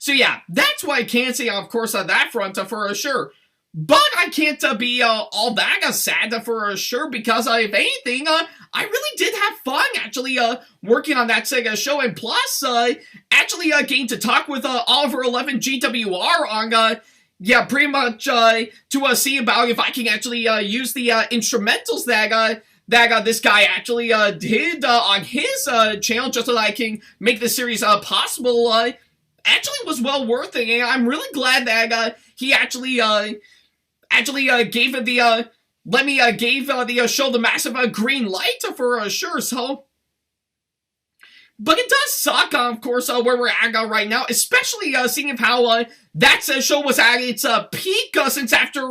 yeah, that's what I can say, of course, on that front for sure. But I can't be all that sad for sure, because if anything, I really did have fun actually working on that Sega show, and plus actually getting to talk with Oliver 11 GWR on yeah, pretty much to see about if I can actually use the instrumentals that this guy actually did on his channel, just so that I can make this series possible. Actually was well worth it, and I'm really glad that he actually gave it the gave the show the massive green light for sure. So, but it does suck, of course, where we're at right now, especially seeing how that show was at its peak, since after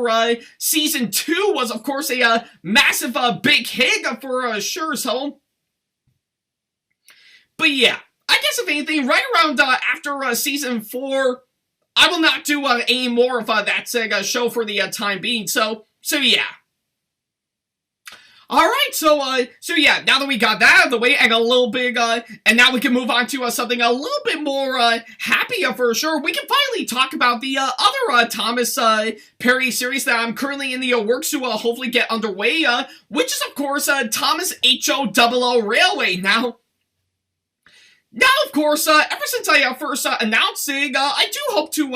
Season 2 was, of course, a massive big hit for sure. So, but yeah, I guess if anything, right around after Season 4, I will not do any more of that Sega show for the time being. So yeah. Alright, so yeah, now that we got that out of the way, and a little bit, and now we can move on to something a little bit more happier for sure. We can finally talk about the other Thomas parody series that I'm currently in the works to hopefully get underway, which is, of course, Thomas HO00 Railway. Now, of course, ever since I first announced it, I do hope to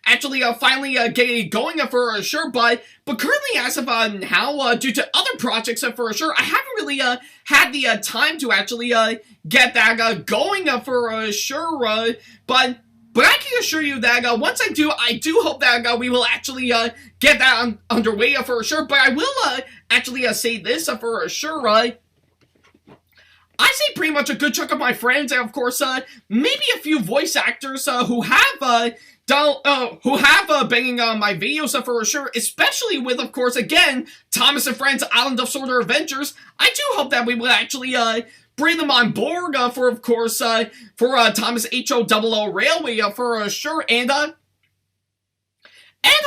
actually finally get it going for sure, but currently, as of now, due to other projects for sure, I haven't really had the time to actually get that going for sure, but I can assure you that once I do hope that we will actually get that underway for sure. But I will actually say this for sure, I say pretty much a good chunk of my friends, and of course, maybe a few voice actors who have banging on my videos for sure, especially with, of course, again, Thomas and Friends Island of Sodor Adventures. I do hope that we will actually bring them on board for, of course, for Thomas HO00 Railway for sure, and I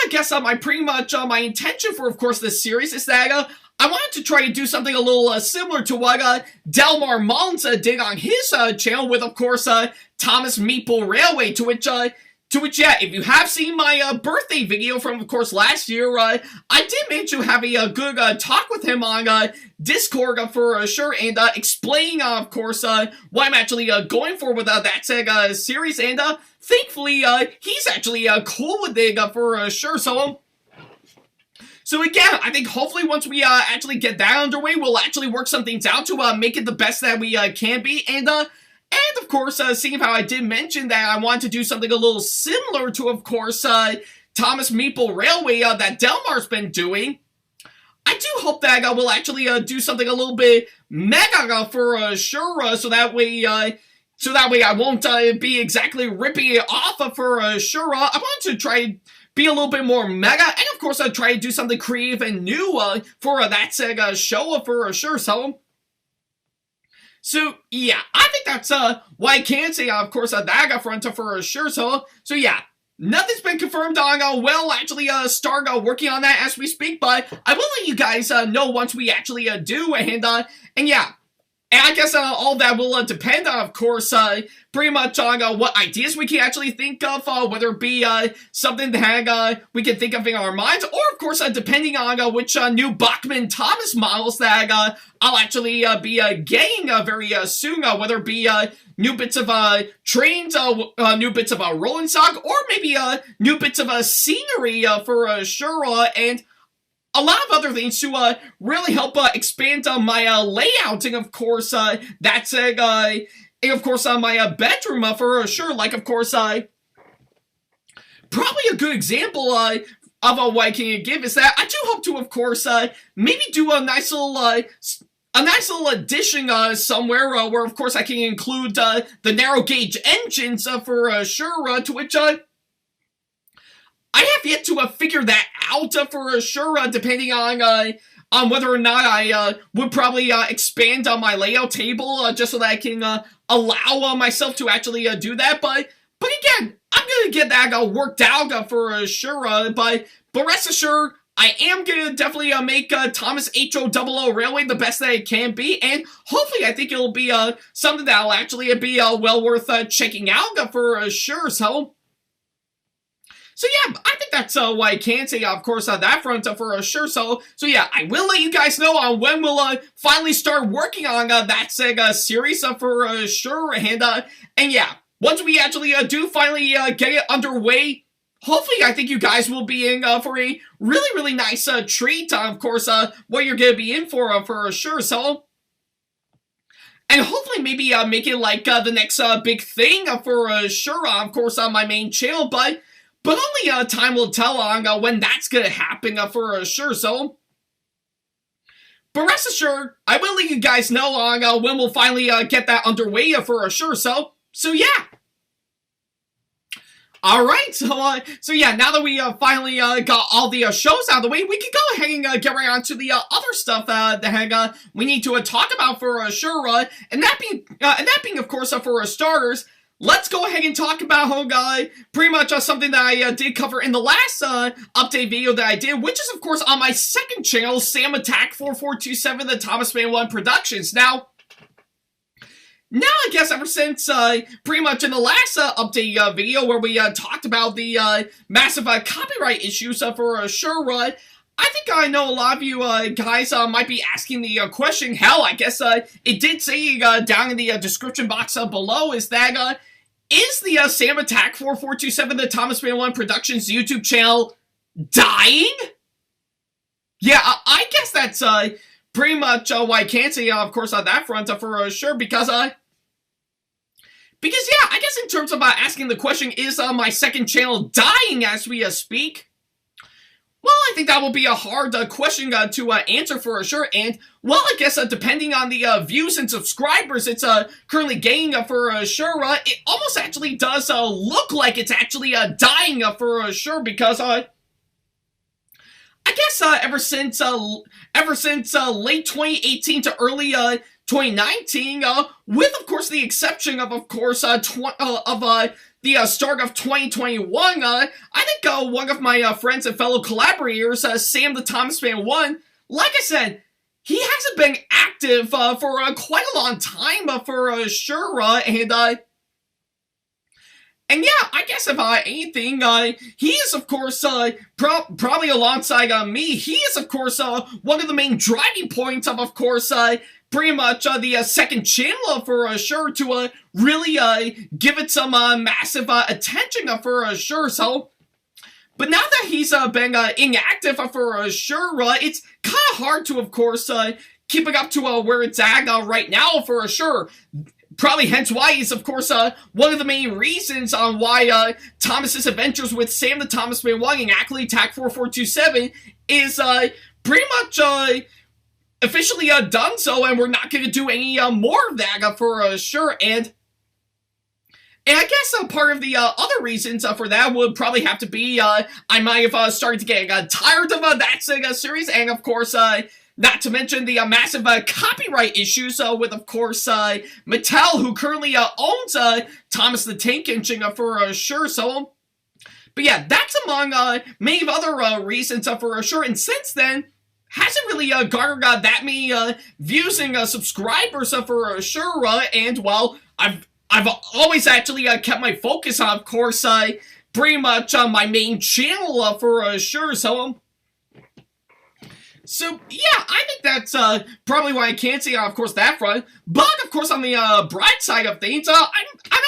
guess my pretty much my intention for, of course, this series is that I wanted to try to do something a little similar to what Delmar Mullins did on his channel with, of course, Thomas Meeple Railway, to which, yeah, if you have seen my birthday video from, of course, last year, I did manage to have a good talk with him on Discord for sure, and explain, of course, what I'm actually going for with that Sega series, and thankfully, he's actually cool with it for sure. So again, I think hopefully once we actually get that underway, we'll actually work some things out to make it the best that we can be, and of course, seeing how I did mention that I want to do something a little similar to, of course, Thomas Meeple Railway that Delmar's been doing, I do hope that we'll actually do something a little bit mega for sure, so that way I won't be exactly ripping it off for sure. I want to try be a little bit more mega, and of course I'll try to do something creative and new for that show for sure. So yeah, I think that's what I can say. Of course, that front for sure. So yeah. Nothing's been confirmed on, we'll actually start working on that as we speak, but I will let you guys know once we actually do, and yeah. And I guess all that will depend on, of course, pretty much on what ideas we can actually think of, whether it be something that we can think of in our minds, or, of course, depending on which new Bachmann-Thomas models that I'll actually be getting very soon, whether it be new bits of trains, new bits of rolling stock, or maybe new bits of scenery for sure, and a lot of other things to really help expand my layout, and of course that's of course my bedroom for sure. Like, of course, probably a good example of what I can give is that I do hope to, of course, maybe do a nice little addition somewhere where, of course, I can include the narrow gauge engines for sure, to which I have yet to figure that out for sure, depending on whether or not I would probably expand on my layout table just so that I can allow myself to actually do that. But again, I'm gonna get that worked out for sure. But rest assured, I am gonna definitely make Thomas HO00 Railway the best that it can be, and hopefully I think it'll be something that'll actually be well worth checking out for sure. So yeah, I think that's what I can say, of course, on that front for sure. So yeah, I will let you guys know on when we'll finally start working on that series for sure. And yeah, once we actually do finally get it underway, hopefully I think you guys will be in for a really, really nice treat. Of course, what you're going to be in for sure. So, and hopefully maybe make it like the next big thing for sure, of course, on my main channel, but only time will tell on when that's gonna happen for sure. So, but rest assured, I will let you guys know on when we'll finally get that underway for sure. So yeah. All right, so yeah, now that we finally got all the shows out of the way, we can go ahead and get right on to the other stuff that we need to talk about for sure. And that being, of course, for starters, let's go ahead and talk about pretty much something that I did cover in the last update video that I did, which is, of course, on my second channel, SamAttack4427TheThomasFan1 Productions. Now, I guess ever since pretty much in the last update video where we talked about the massive copyright issues for sure, I think I know a lot of you guys might be asking the question, hell, I guess it did say down in the description box below, is that is the SamAttack4427TheThomasFan1 Productions YouTube channel dying? Yeah, I guess that's pretty much what I can say, of course, on that front for sure, because yeah, I guess in terms of asking the question, is my second channel dying as we speak? Well, I think that will be a hard question to answer for sure, and, well, I guess depending on the views and subscribers it's currently gaining for sure, it almost actually does look like it's actually dying for sure, because I guess ever since late 2018 to early 2019, with, of course, the exception of course, the start of 2021, I think one of my friends and fellow collaborators, Sam the Thomas Fan 1, like I said, he hasn't been active for quite a long time for sure, and yeah, I guess if anything, he is, of course, probably alongside me, he is, of course, one of the main driving points of course, pretty much the second channel for sure, to really give it some massive attention for sure. So, but now that he's been inactive for sure, it's kind of hard to, of course, keeping up to where it's at right now for sure. probably hence why is, of course, one of the main reasons on why Thomas's adventures with Sam the Thomas Man 1 and Ackley TAC4427 is pretty much officially done so, and we're not going to do any more of that for sure. And I guess part of the other reasons for that would probably have to be I might have started to get tired of that series, and of course, not to mention the massive copyright issues with, of course, Mattel, who currently owns Thomas the Tank Engine for sure. So, but yeah, that's among many other reasons for sure. And since then, hasn't really garnered that many views and subscribers for sure. And well, I've always actually kept my focus on, of course, pretty much on my main channel for sure. So, yeah, I think that's probably why I can't say, of course, that front. But, of course, on the bright side of things, I'm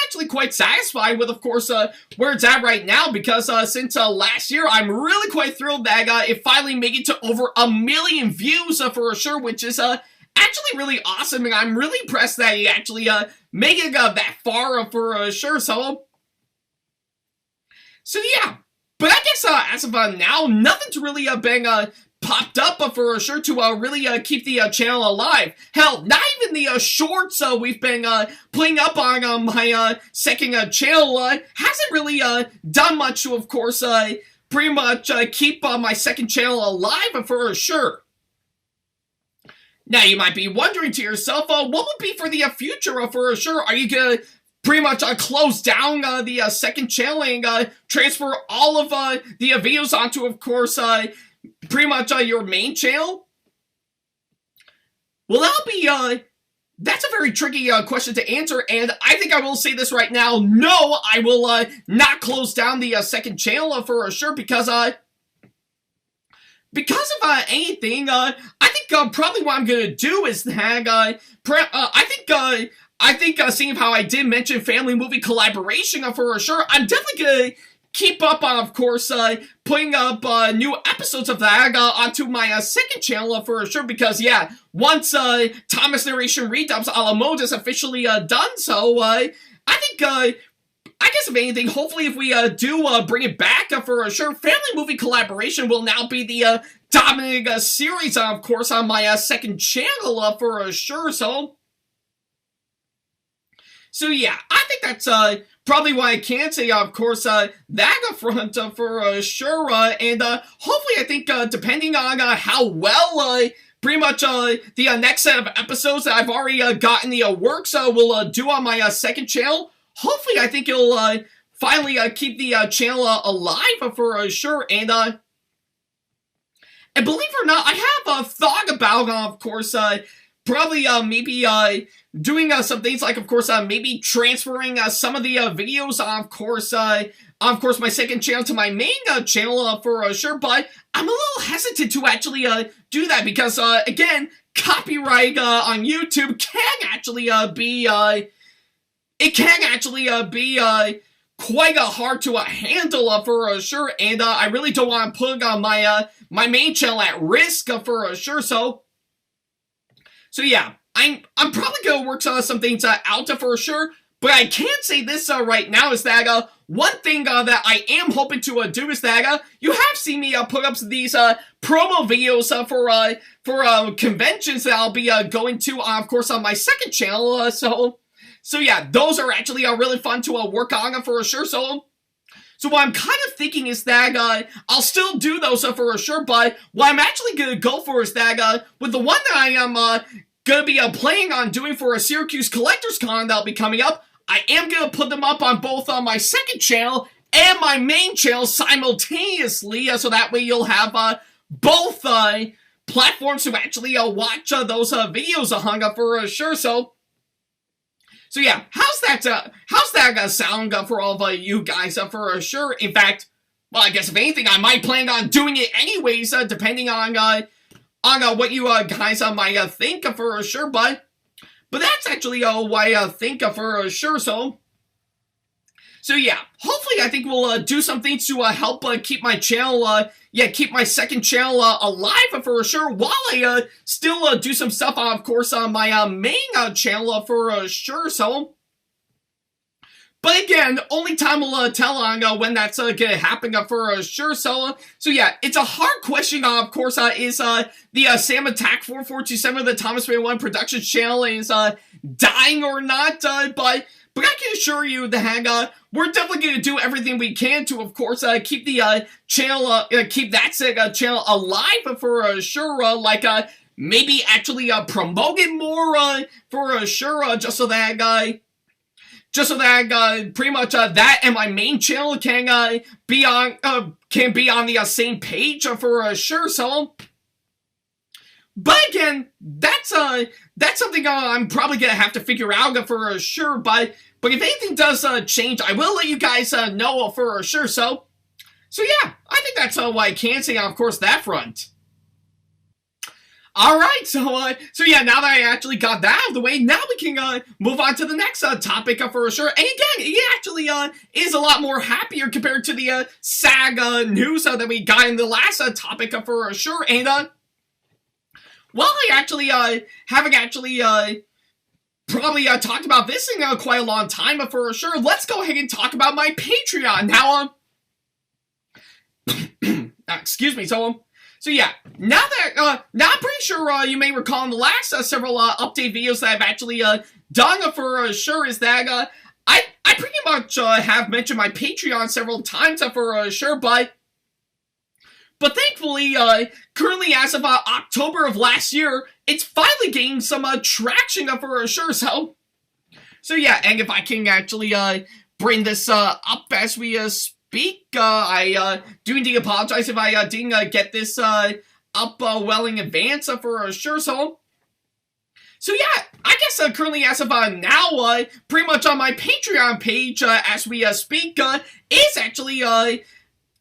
actually quite satisfied with, of course, where it's at right now. Because since last year, I'm really quite thrilled that it finally made it to over 1 million views for sure, which is actually really awesome. And I'm really impressed that it actually made it that far for sure. So, yeah. But I guess as of now, nothing's really been popped up for sure to really keep the channel alive. Hell, not even the shorts we've been putting up on my second channel hasn't really done much to, of course, pretty much keep my second channel alive for sure. Now, you might be wondering to yourself, what would be for the future for sure? Are you gonna pretty much close down the second channel and transfer all of the videos onto, of course, pretty much your main channel? Well, that's a very tricky question to answer, and I think I will say this right now. No, I will not close down the second channel for sure, because of anything. I think probably what I'm gonna do is that I think seeing how I did mention family movie collaboration for sure, I'm definitely gonna keep up on, of course, putting up new episodes of that onto my second channel for sure, because, yeah, once Thomas Narration Redubs a la mode is officially done, so I think, I guess if anything, hopefully if we do bring it back for sure, family movie collaboration will now be the dominating series, of course, on my second channel for sure, so yeah, I think that's probably why I can say, of course, that up front for sure, and hopefully I think depending on how well pretty much the next set of episodes that I've already got in the works will do on my second channel, hopefully I think it'll finally keep the channel alive for sure, and believe it or not, I have thought about, of course, probably maybe doing some things like, of course, maybe transferring some of the videos, of course, my second channel to my main channel for sure, but I'm a little hesitant to actually do that because, again, copyright on YouTube can actually be, quite hard to handle for sure, and I really don't want to put my main channel at risk for sure, so yeah, I'm probably gonna work some things out for sure, but I can't say this right now is that one thing that I am hoping to do is that you have seen me put up these promo videos for conventions that I'll be going to, of course, on my second channel, so yeah, those are actually really fun to work on for sure, so what I'm kind of thinking is that I'll still do those for sure, but what I'm actually going to go for is that with the one that I am going to be planning on doing for a Syracuse Collectors Con that'll be coming up, I am going to put them up on both my second channel and my main channel simultaneously, so that way you'll have both platforms to actually watch those videos hung for sure, so yeah, how's that sound for all of you guys for sure? In fact, well, I guess if anything, I might plan on doing it anyways, depending on what you guys might think for sure. But that's actually what I think for sure. So yeah, hopefully I think we'll do some things to help keep my channel yeah, keep my second channel alive for sure, while I still do some stuff, of course, on my main channel for sure. So, but again, only time will tell on when that's gonna happen for sure. So, yeah, it's a hard question. Of course, is the SamAttack4427 the ThomasFan1 Productions channel is dying or not? But I can assure you that we're definitely going to do everything we can to, of course, keep the channel, keep that channel alive for sure. Like maybe actually promote it more for sure, just so that pretty much that and my main channel can be on the same page for sure. So. But again, that's something I'm probably gonna have to figure out for sure. But if anything does change, I will let you guys know for sure. So yeah, I think that's what I can say on, of course, that front. All right, so yeah, now that I actually got that out of the way, now we can move on to the next topic for sure. And again, it actually is a lot more happier compared to the SAG news that we got in the last topic for sure. And well, I actually haven't actually probably talked about this in quite a long time for sure. Let's go ahead and talk about my Patreon now. Excuse me. So yeah, now that now I'm pretty sure you may recall in the last several update videos that I've actually done for sure is that I pretty much have mentioned my Patreon several times for sure, but thankfully, currently as of October of last year, it's finally gaining some traction for sure. So yeah, and if I can actually bring this up as we speak, I do indeed apologize if I didn't get this up well in advance for sure. So yeah, I guess currently as of now, pretty much on my Patreon page as we speak, is actually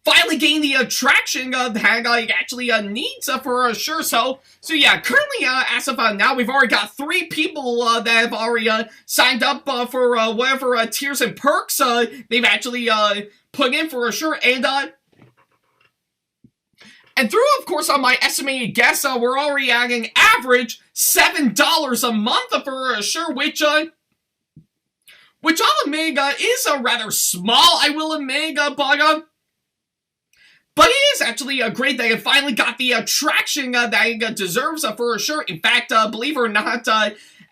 finally gain the traction that actually needs for sure. So yeah, currently as of now, we've already got 3 people that have already signed up for whatever tiers and perks they've actually put in for sure. And through, of course, on my estimated guess, we're already at an average $7 a month for sure, which I'll admit is rather small, I will admit, but it is actually great that it finally got the traction that it deserves for sure. In fact, believe it or not,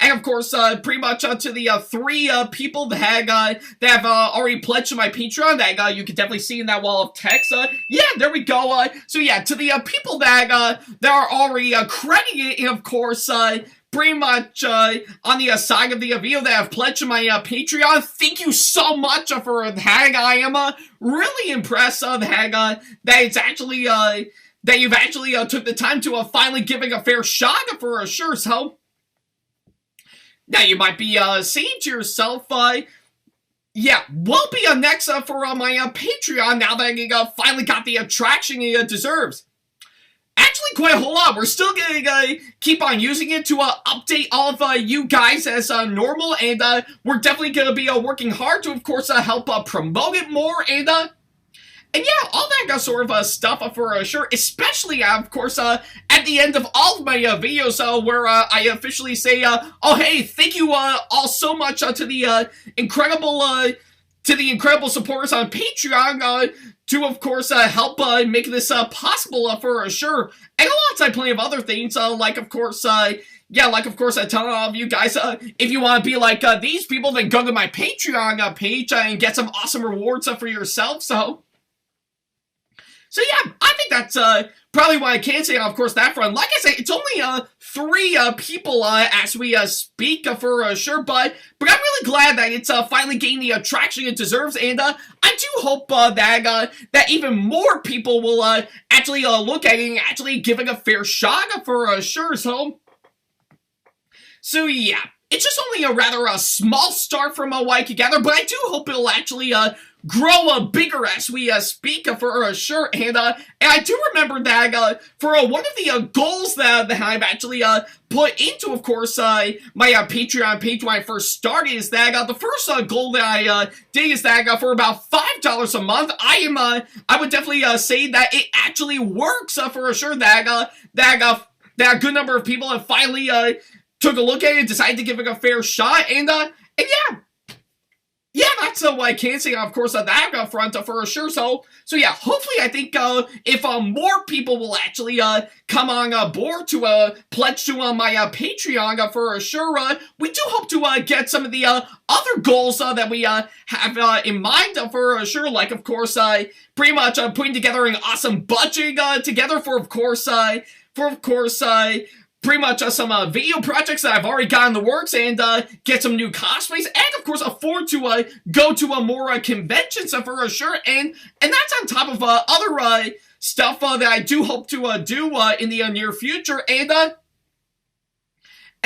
and of course, pretty much to the 3 people that have already pledged to my Patreon, that you can definitely see in that wall of text. Yeah, there we go. So yeah, to the people that are already credited, and of course, pretty much on the side of the video that have pledged to my Patreon, thank you so much for that. I am really impressed that it's actually that you've actually took the time to finally giving a fair shot for sure. So now you might be saying to yourself, yeah, won't be next for my Patreon now that it finally got the traction it deserves. Actually, quite a whole lot. We're still gonna keep on using it to update all of you guys as normal, and we're definitely gonna be working hard to, of course, help promote it more, and yeah, all that sort of stuff for sure. Especially, of course, at the end of all of my videos, where I officially say, oh hey, thank you all so much to the incredible supporters on Patreon. To, of course, help make this possible for sure. And alongside plenty of other things, like, of course, telling all of you guys, if you want to be like these people, then go to my Patreon page and get some awesome rewards for yourself. So yeah, I think that's probably what I can say on, of course, that front. Like I say, it's only 3 people as we speak for sure, but I'm really glad that it's finally gained the traction it deserves, and I do hope that even more people will actually look at it and actually give it a fair shot for sure. So yeah, it's just only a rather small start from what I could gather, but I do hope it'll actually grow bigger as we speak for sure. And I do remember that for one of the goals that I've actually put into, of course, my Patreon page when I first started is that the first goal that I did is that for about $5 a month, I would definitely say that it actually works for sure. That a good number of people have finally took a look at it, decided to give it a fair shot, and yeah, that's what I can say, of course, on that front for sure. So yeah, hopefully, I think if more people will actually come on board to pledge to my Patreon for sure, we do hope to get some of the other goals that we have in mind for sure. Like, of course, pretty much putting together an awesome budget together for, of course, pretty much some video projects that I've already got in the works, and get some new cosplays, and of course afford to go to more conventions for sure, and that's on top of other stuff that I do hope to do in the near future, and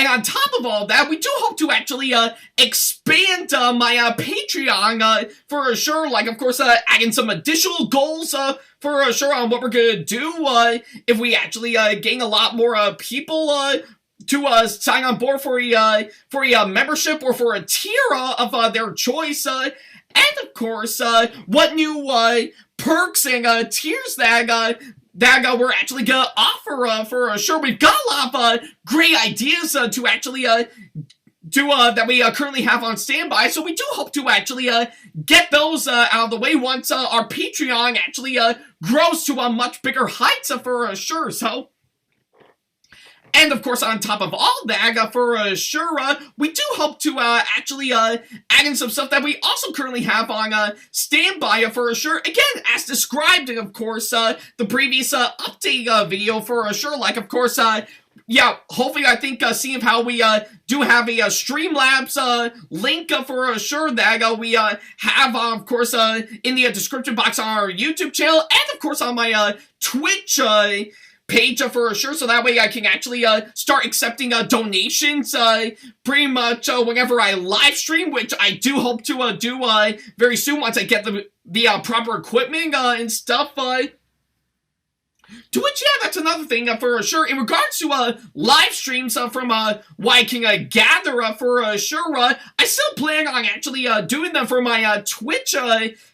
on top of all that, we do hope to actually expand my Patreon for sure. Like, of course, add in some additional goals for sure on what we're gonna do if we actually gain a lot more people to sign on board for a membership or for a tier of their choice. And of course, what new perks and tiers that we're actually gonna offer for sure. We've got a lot of great ideas to actually do that we currently have on standby, so we do hope to actually get those out of the way once our Patreon actually grows to a much bigger heights for sure. So, and of course, on top of all that, for sure, we do hope to actually add in some stuff that we also currently have on standby for sure. Again, as described in, of course, the previous update video for sure. Like, of course, yeah, hopefully, I think, seeing how we do have a Streamlabs link for sure that we have, of course, in the description box on our YouTube channel, and of course on my Twitch page for sure, so that way I can actually start accepting donations pretty much whenever I live stream, which I do hope to do very soon once I get the proper equipment and stuff. To which, yeah, that's another thing for sure. In regards to live streams from what I can gather for sure, I still plan on actually doing them for my Twitch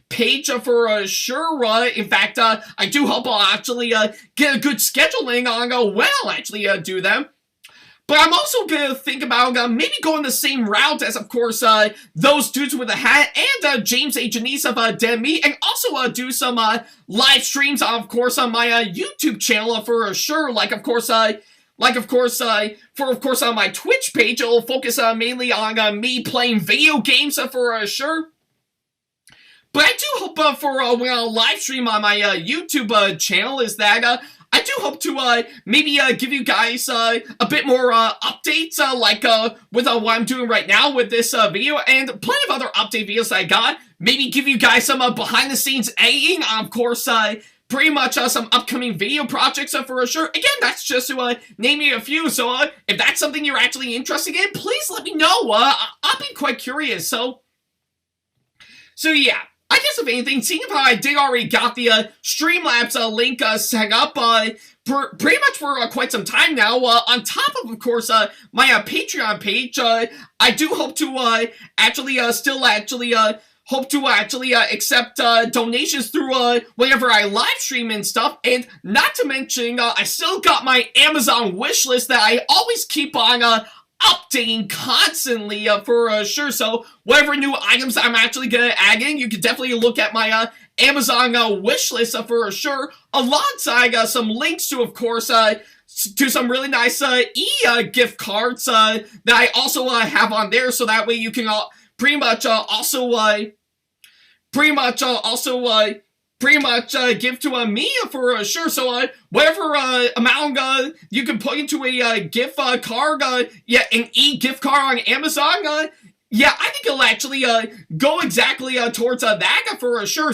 page for sure. In fact, I do hope I'll actually get a good scheduling on when I'll actually do them. But I'm also gonna think about maybe going the same route as, of course, those dudes with a hat and James A. Janice of Dead Meat, and also do some live streams, of course, on my YouTube channel for sure. Like, of course, on my Twitch page, it'll focus mainly on me playing video games for sure. But I do hope for when I'll live stream on my YouTube channel is that I do hope to maybe give you guys a bit more updates like with what I'm doing right now with this video, and plenty of other update videos I got. Maybe give you guys some behind the scenes editing, of course, pretty much some upcoming video projects for sure. Again, that's just to name you a few, so if that's something you're actually interested in, please let me know. I'll be quite curious. So yeah. I guess, if anything, seeing how I did already got the Streamlabs link set up pretty much for quite some time now, on top of course, my Patreon page, I do hope to actually hope to actually accept donations through whenever I live stream and stuff, and not to mention, I still got my Amazon wish list that I always keep on updating constantly for sure. So whatever new items I'm actually gonna add in, you can definitely look at my Amazon wish list for sure, alongside some links to, of course, to some really nice gift cards that I also have on there, so that way you can pretty much give to me for sure. So whatever amount you can put into a gift card, yeah, an gift card on Amazon, yeah, I think it'll actually go exactly towards that for sure.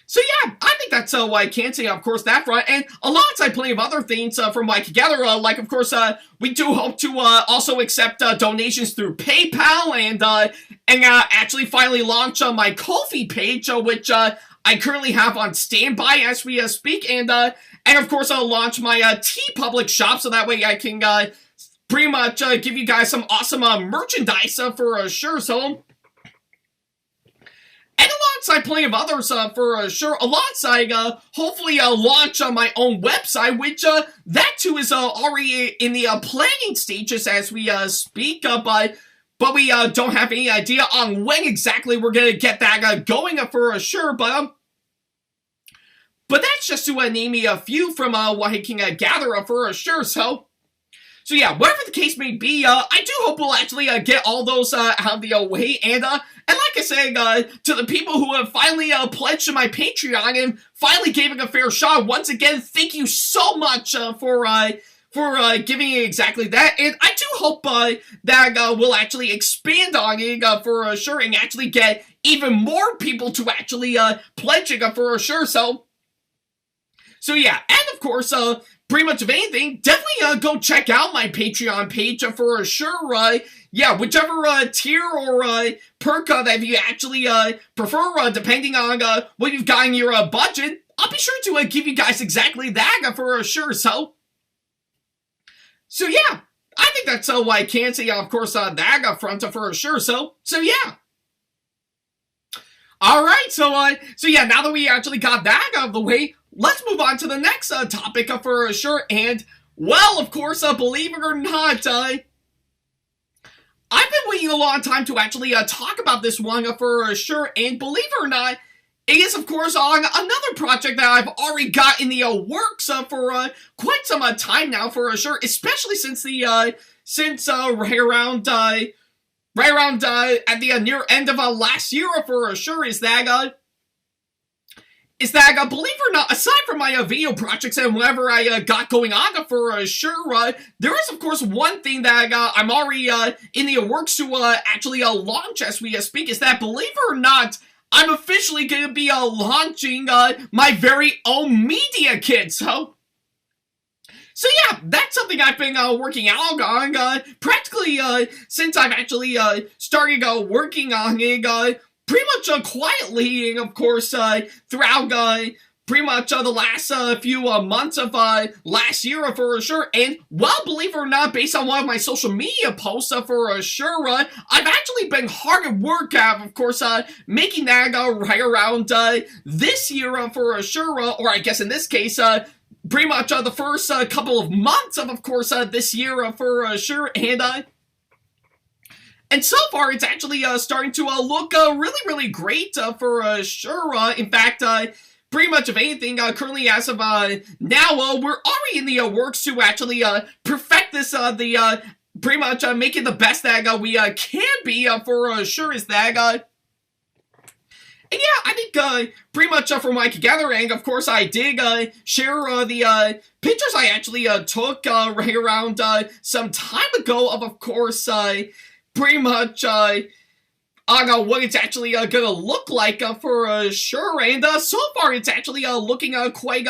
So yeah, I think that's what I can say, of course, that front, and alongside plenty of other things from like together, like of course, we do hope to also accept donations through PayPal and actually finally launch my Ko-fi page, which I currently have on standby as we speak, and of course I'll launch my TeePublic shop, so that way I can pretty much give you guys some awesome merchandise for sure. So. And alongside plenty of others for sure, alongside hopefully launch my own website, which that too is already in the planning stages as we speak, but we don't have any idea on when exactly we're going to get that going for sure, but that's just to name me a few from what I can gather for sure, so yeah, whatever the case may be, I do hope we'll actually get all those out of the way, and like I said, to the people who have finally pledged to my Patreon and finally gave it a fair shot, once again, thank you so much for giving it exactly that, and I do hope that we'll actually expand on it for sure, and actually get even more people to actually pledge it for sure, so yeah, and of course, pretty much of anything, definitely go check out my Patreon page for sure. Yeah, whichever tier or perk that you actually prefer, depending on what you've got in your budget, I'll be sure to give you guys exactly that for sure. So yeah, I think that's what I can say, of course, that front for sure. So yeah. Alright, so yeah, now that we actually got that out of the way, let's move on to the next topic for sure, and, well, of course, believe it or not, I've been waiting a long time to actually talk about this one for sure, and believe it or not, it is, of course, on another project that I've already got in the works for quite some time now for sure, especially since right around at the near end of last year for sure, is that believe it or not, aside from my video projects and whatever I got going on for sure, there is of course one thing that I'm already in the works to actually launch as we speak, is that believe it or not, I'm officially going to be launching my very own media kit, so yeah, that's something I've been working out on practically since I've actually started working on it pretty much quietly, and of course throughout pretty much the last few months of last year for sure. And well, believe it or not, based on one of my social media posts for sure, I've actually been hard at work of course making that right around this year for sure, or I guess in this case pretty much the first couple of months of course this year for sure, and so far it's actually starting to look really, really great for sure. In fact, pretty much of anything currently as of now, we're already in the works to actually perfect this, pretty much make it the best that we can be for sure, is that and yeah, I think pretty much from what I could gather, and of course I did share the pictures I actually took right around some time ago of course pretty much on what it's actually gonna look like for sure, and so far it's actually looking quite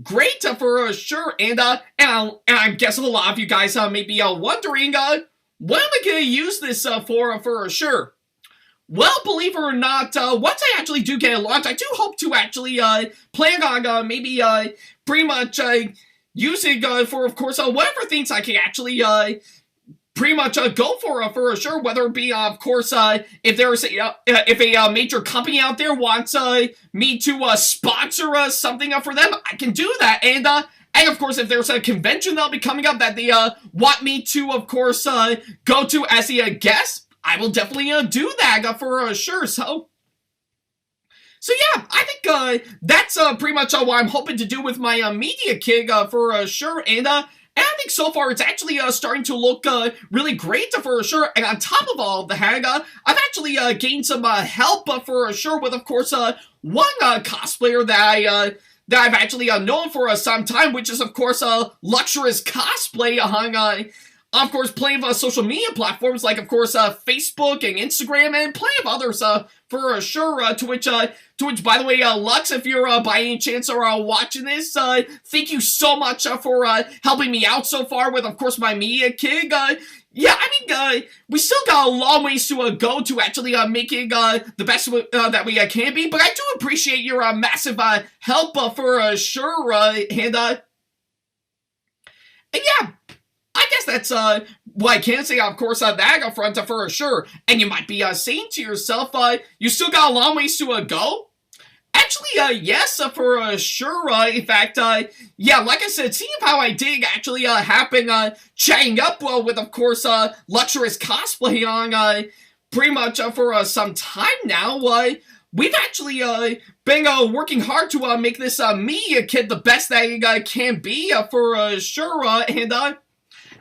great for sure, and I'm guessing a lot of you guys may be wondering what am I gonna use this for sure. Well, believe it or not, once I actually do get it launched, I do hope to actually plan on maybe pretty much using for of course whatever things I can actually pretty much go for sure, whether it be of course if there's if a major company out there wants me to sponsor something for them, I can do that, and of course if there's a convention that'll be coming up that they want me to of course go to as a guest, I will definitely do that for sure. So yeah, I think that's pretty much what I'm hoping to do with my media kit for sure, and I think so far it's actually starting to look really great for sure. And on top of all of that, I've actually gained some help for sure with of course one cosplayer that I've actually known for some time, which is of course Luxurious Cosplay of course, plenty of social media platforms like, of course, Facebook and Instagram, and plenty of others for sure. To which, by the way, Lux, if you're by any chance are watching this, thank you so much for helping me out so far with, of course, my media gig. Yeah, I mean, we still got a long ways to go to actually making the best that we can be, but I do appreciate your massive help for sure, and yeah, I guess that's what I can say, of course, that front for sure. And you might be saying to yourself, you still got a long ways to go? Actually, yes, for sure. In fact, yeah, like I said, seeing how I did actually have been chatting up with, of course, Luxurious Cosplay on pretty much for some time now. We've actually been working hard to make this media kit the best that it can be for sure.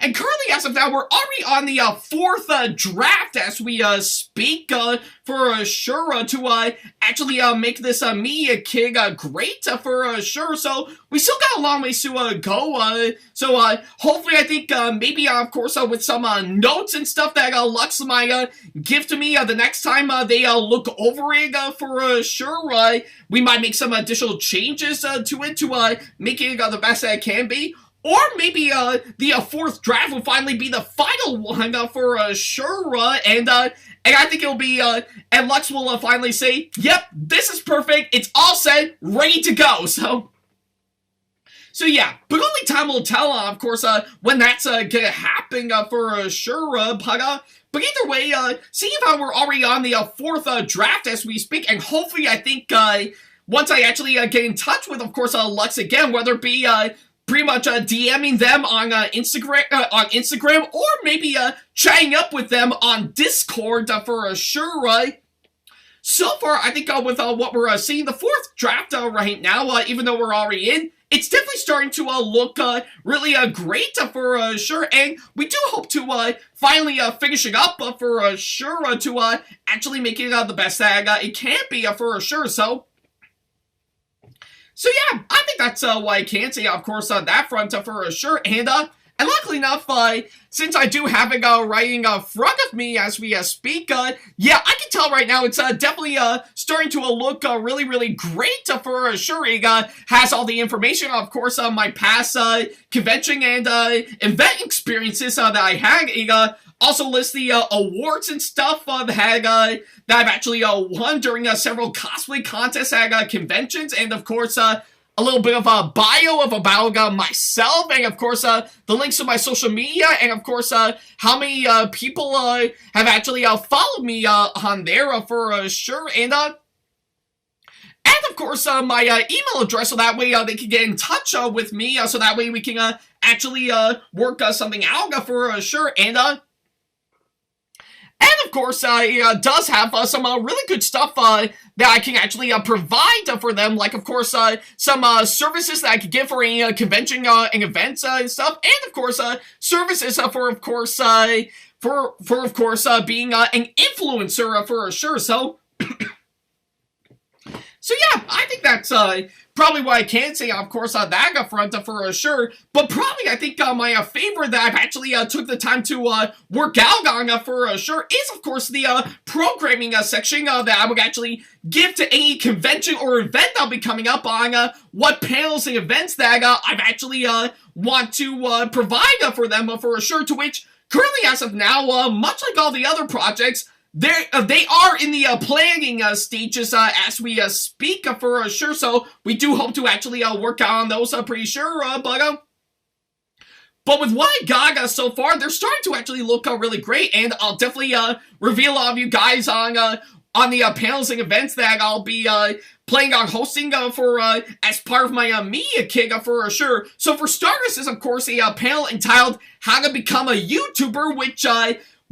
And currently, as of now, we're already on the fourth draft as we speak, for sure, to actually make this media kit great, for sure. So we still got a long ways to go. So hopefully, I think maybe, of course, with some notes and stuff that Lux might give to me the next time they look over it, for sure. We might make some additional changes to it to make it the best that it can be. Or maybe the fourth draft will finally be the final one for sure, and I think it'll be, and Lux will finally say, yep, this is perfect, it's all set, ready to go, so yeah, but only time will tell, of course, when that's gonna happen, for sure, but either way, seeing how we're already on the fourth draft as we speak, and hopefully I think, once I actually get in touch with, of course, Lux again, whether it be, pretty much DMing them on Instagram, or maybe chatting up with them on Discord for sure. So far, I think with what we're seeing, the fourth draft right now, even though we're already in, it's definitely starting to look really great for sure, and we do hope to finally finish it up for sure, to actually make it the best that it can be for sure. So yeah, I think that's what I can say, of course, on that front for sure. And luckily enough, since I do have it right in front of me as we speak, yeah, I can tell right now it's definitely starting to look really, really great for sure. It has all the information, of course, on my past convention and event experiences that I had. It also lists the awards and stuff that I've actually won during several cosplay contests at conventions, and of course, a little bit of a bio about myself, and of course, the links to my social media, and of course, how many people have actually followed me on there for sure, and of course, my email address, so that way they can get in touch with me, so that way we can actually work something out for sure, and of course, it does have some really good stuff that I can actually provide for them, like, of course, some services that I could give for any convention and events and stuff, and, of course, services for, of course, being an influencer for sure, so yeah, I think that's probably what I can say, of course, on that front for sure. But probably, I think my favorite that I've actually took the time to work out on for sure is, of course, the programming section that I would actually give to any convention or event that'll be coming up on what panels and events that I've actually want to provide for them for sure. To which, currently, as of now, much like all the other projects, they are in the planning stages as we speak for sure, so we do hope to actually work on those pretty sure, but with what I got so far, they're starting to actually look really great, and I'll definitely reveal all of you guys on the panels and events that I'll be planning on hosting for as part of my media gig for sure. So for starters is, of course, a panel entitled How to Become a YouTuber,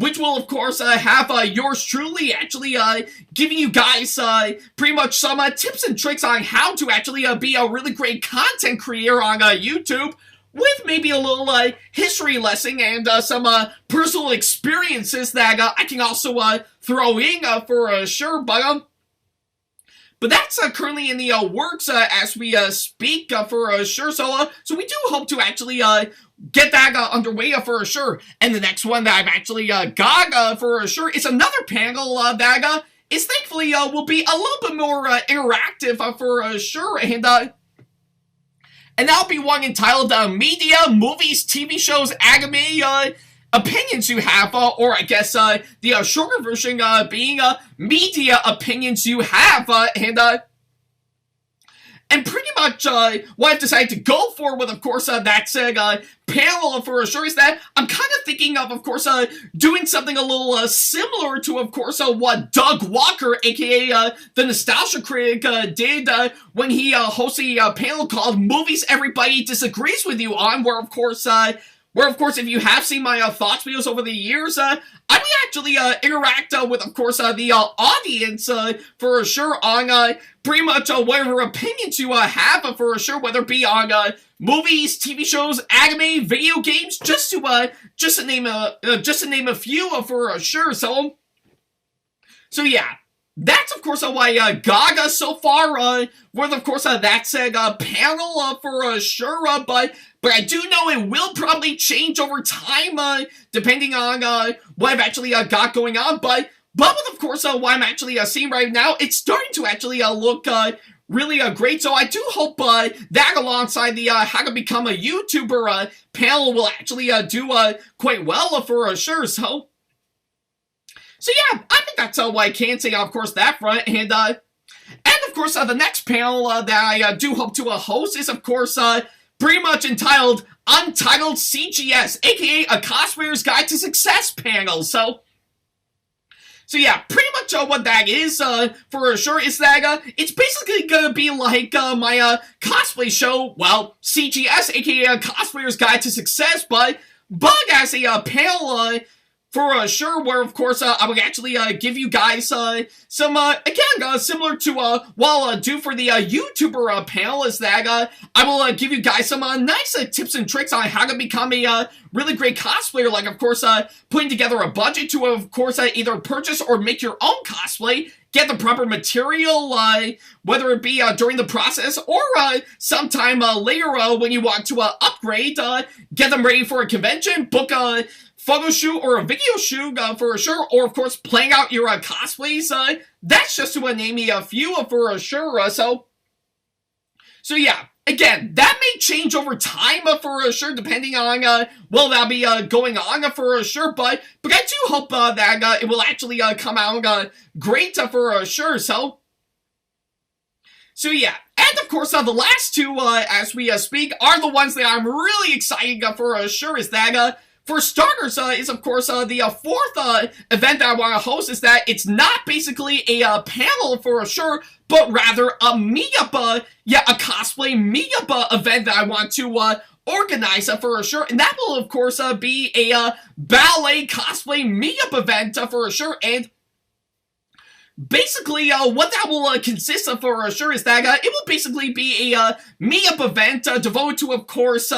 which will, of course, have yours truly actually giving you guys pretty much some tips and tricks on how to actually be a really great content creator on YouTube, with maybe a little history lesson and some personal experiences that I can also throw in for sure. but that's currently in the works as we speak for sure. So we do hope to actually get that underway for sure. And the next one that I've actually got for sure is another panel that is thankfully will be a little bit more interactive for sure. And that'll be one entitled Media, Movies, TV Shows, Anime, Opinions You Have, or I guess the shorter version being Media Opinions You Have, and pretty much what I've decided to go for with, of course, that said panel for sure is that I'm kind of thinking of course, doing something a little similar to, of course, what Doug Walker, aka the Nostalgia Critic, did when he hosted a panel called Movies Everybody Disagrees With You On, where, of course, if you have seen my thoughts videos over the years, I would actually interact with, of course, the audience for sure on pretty much whatever opinions you have for sure, whether it be on movies, TV shows, anime, video games, just to name a few for sure. So yeah. That's, of course, why Gaga so far, with, of course, that said panel for sure, but I do know it will probably change over time, depending on what I've actually got going on, but with, of course, what I'm actually seeing right now, it's starting to actually look really great, so I do hope that alongside the How to Become a YouTuber panel will actually do quite well for sure, So yeah, I think that's what I can say, of course, that front, and of course, the next panel that I do hope to host is, of course, pretty much entitled Untitled CGS, aka a Cosplayer's Guide to Success panel, So yeah, pretty much what that is, for sure, is that, it's basically gonna be like, my, cosplay show, well, CGS, aka a Cosplayer's Guide to Success, but as a panel, for sure, where, of course, I will actually give you guys some, again, similar to what I'll do for the YouTuber panel, is that I will give you guys some nice tips and tricks on how to become a really great cosplayer, like, of course, putting together a budget to, of course, either purchase or make your own cosplay, get the proper material, whether it be during the process or sometime later when you want to upgrade, get them ready for a convention, book a photo shoot or a video shoot for sure, or of course playing out your cosplays. That's just to name me a few for sure. So yeah, again, that may change over time for sure, depending on that'll be going on for sure. But I do hope that it will actually come out great for sure. So yeah, and of course, the last two, as we speak, are the ones that I'm really excited for sure, is that for starters, is, of course, the fourth event that I want to host, is that it's not basically a panel for sure, but rather a meetup, a cosplay meetup event that I want to organize for sure, and that will, of course, be a ballet cosplay meetup event for sure, and basically, what that will consist of for sure is that it will basically be a meetup event devoted to, of course,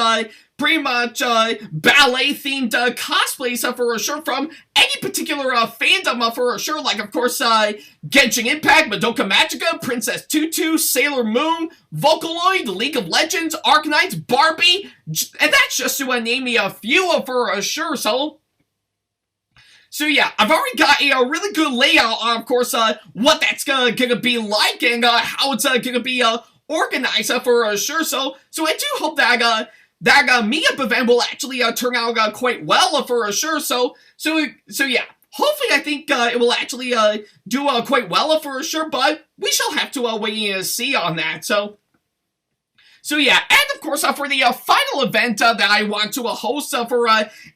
pretty much ballet-themed cosplays for sure from any particular fandom for sure, like, of course, Genshin Impact, Madoka Magica, Princess Tutu, Sailor Moon, Vocaloid, League of Legends, Arcanines, Barbie, and that's just to name me a few for sure, So yeah, I've already got a really good layout on, of course, what that's gonna be like and how it's gonna be organized for sure. So I do hope that that meetup event will actually turn out quite well for sure. So yeah, hopefully I think it will actually do quite well for sure. But we shall have to wait and see on that. So yeah, and of course, for the final event that I want to host for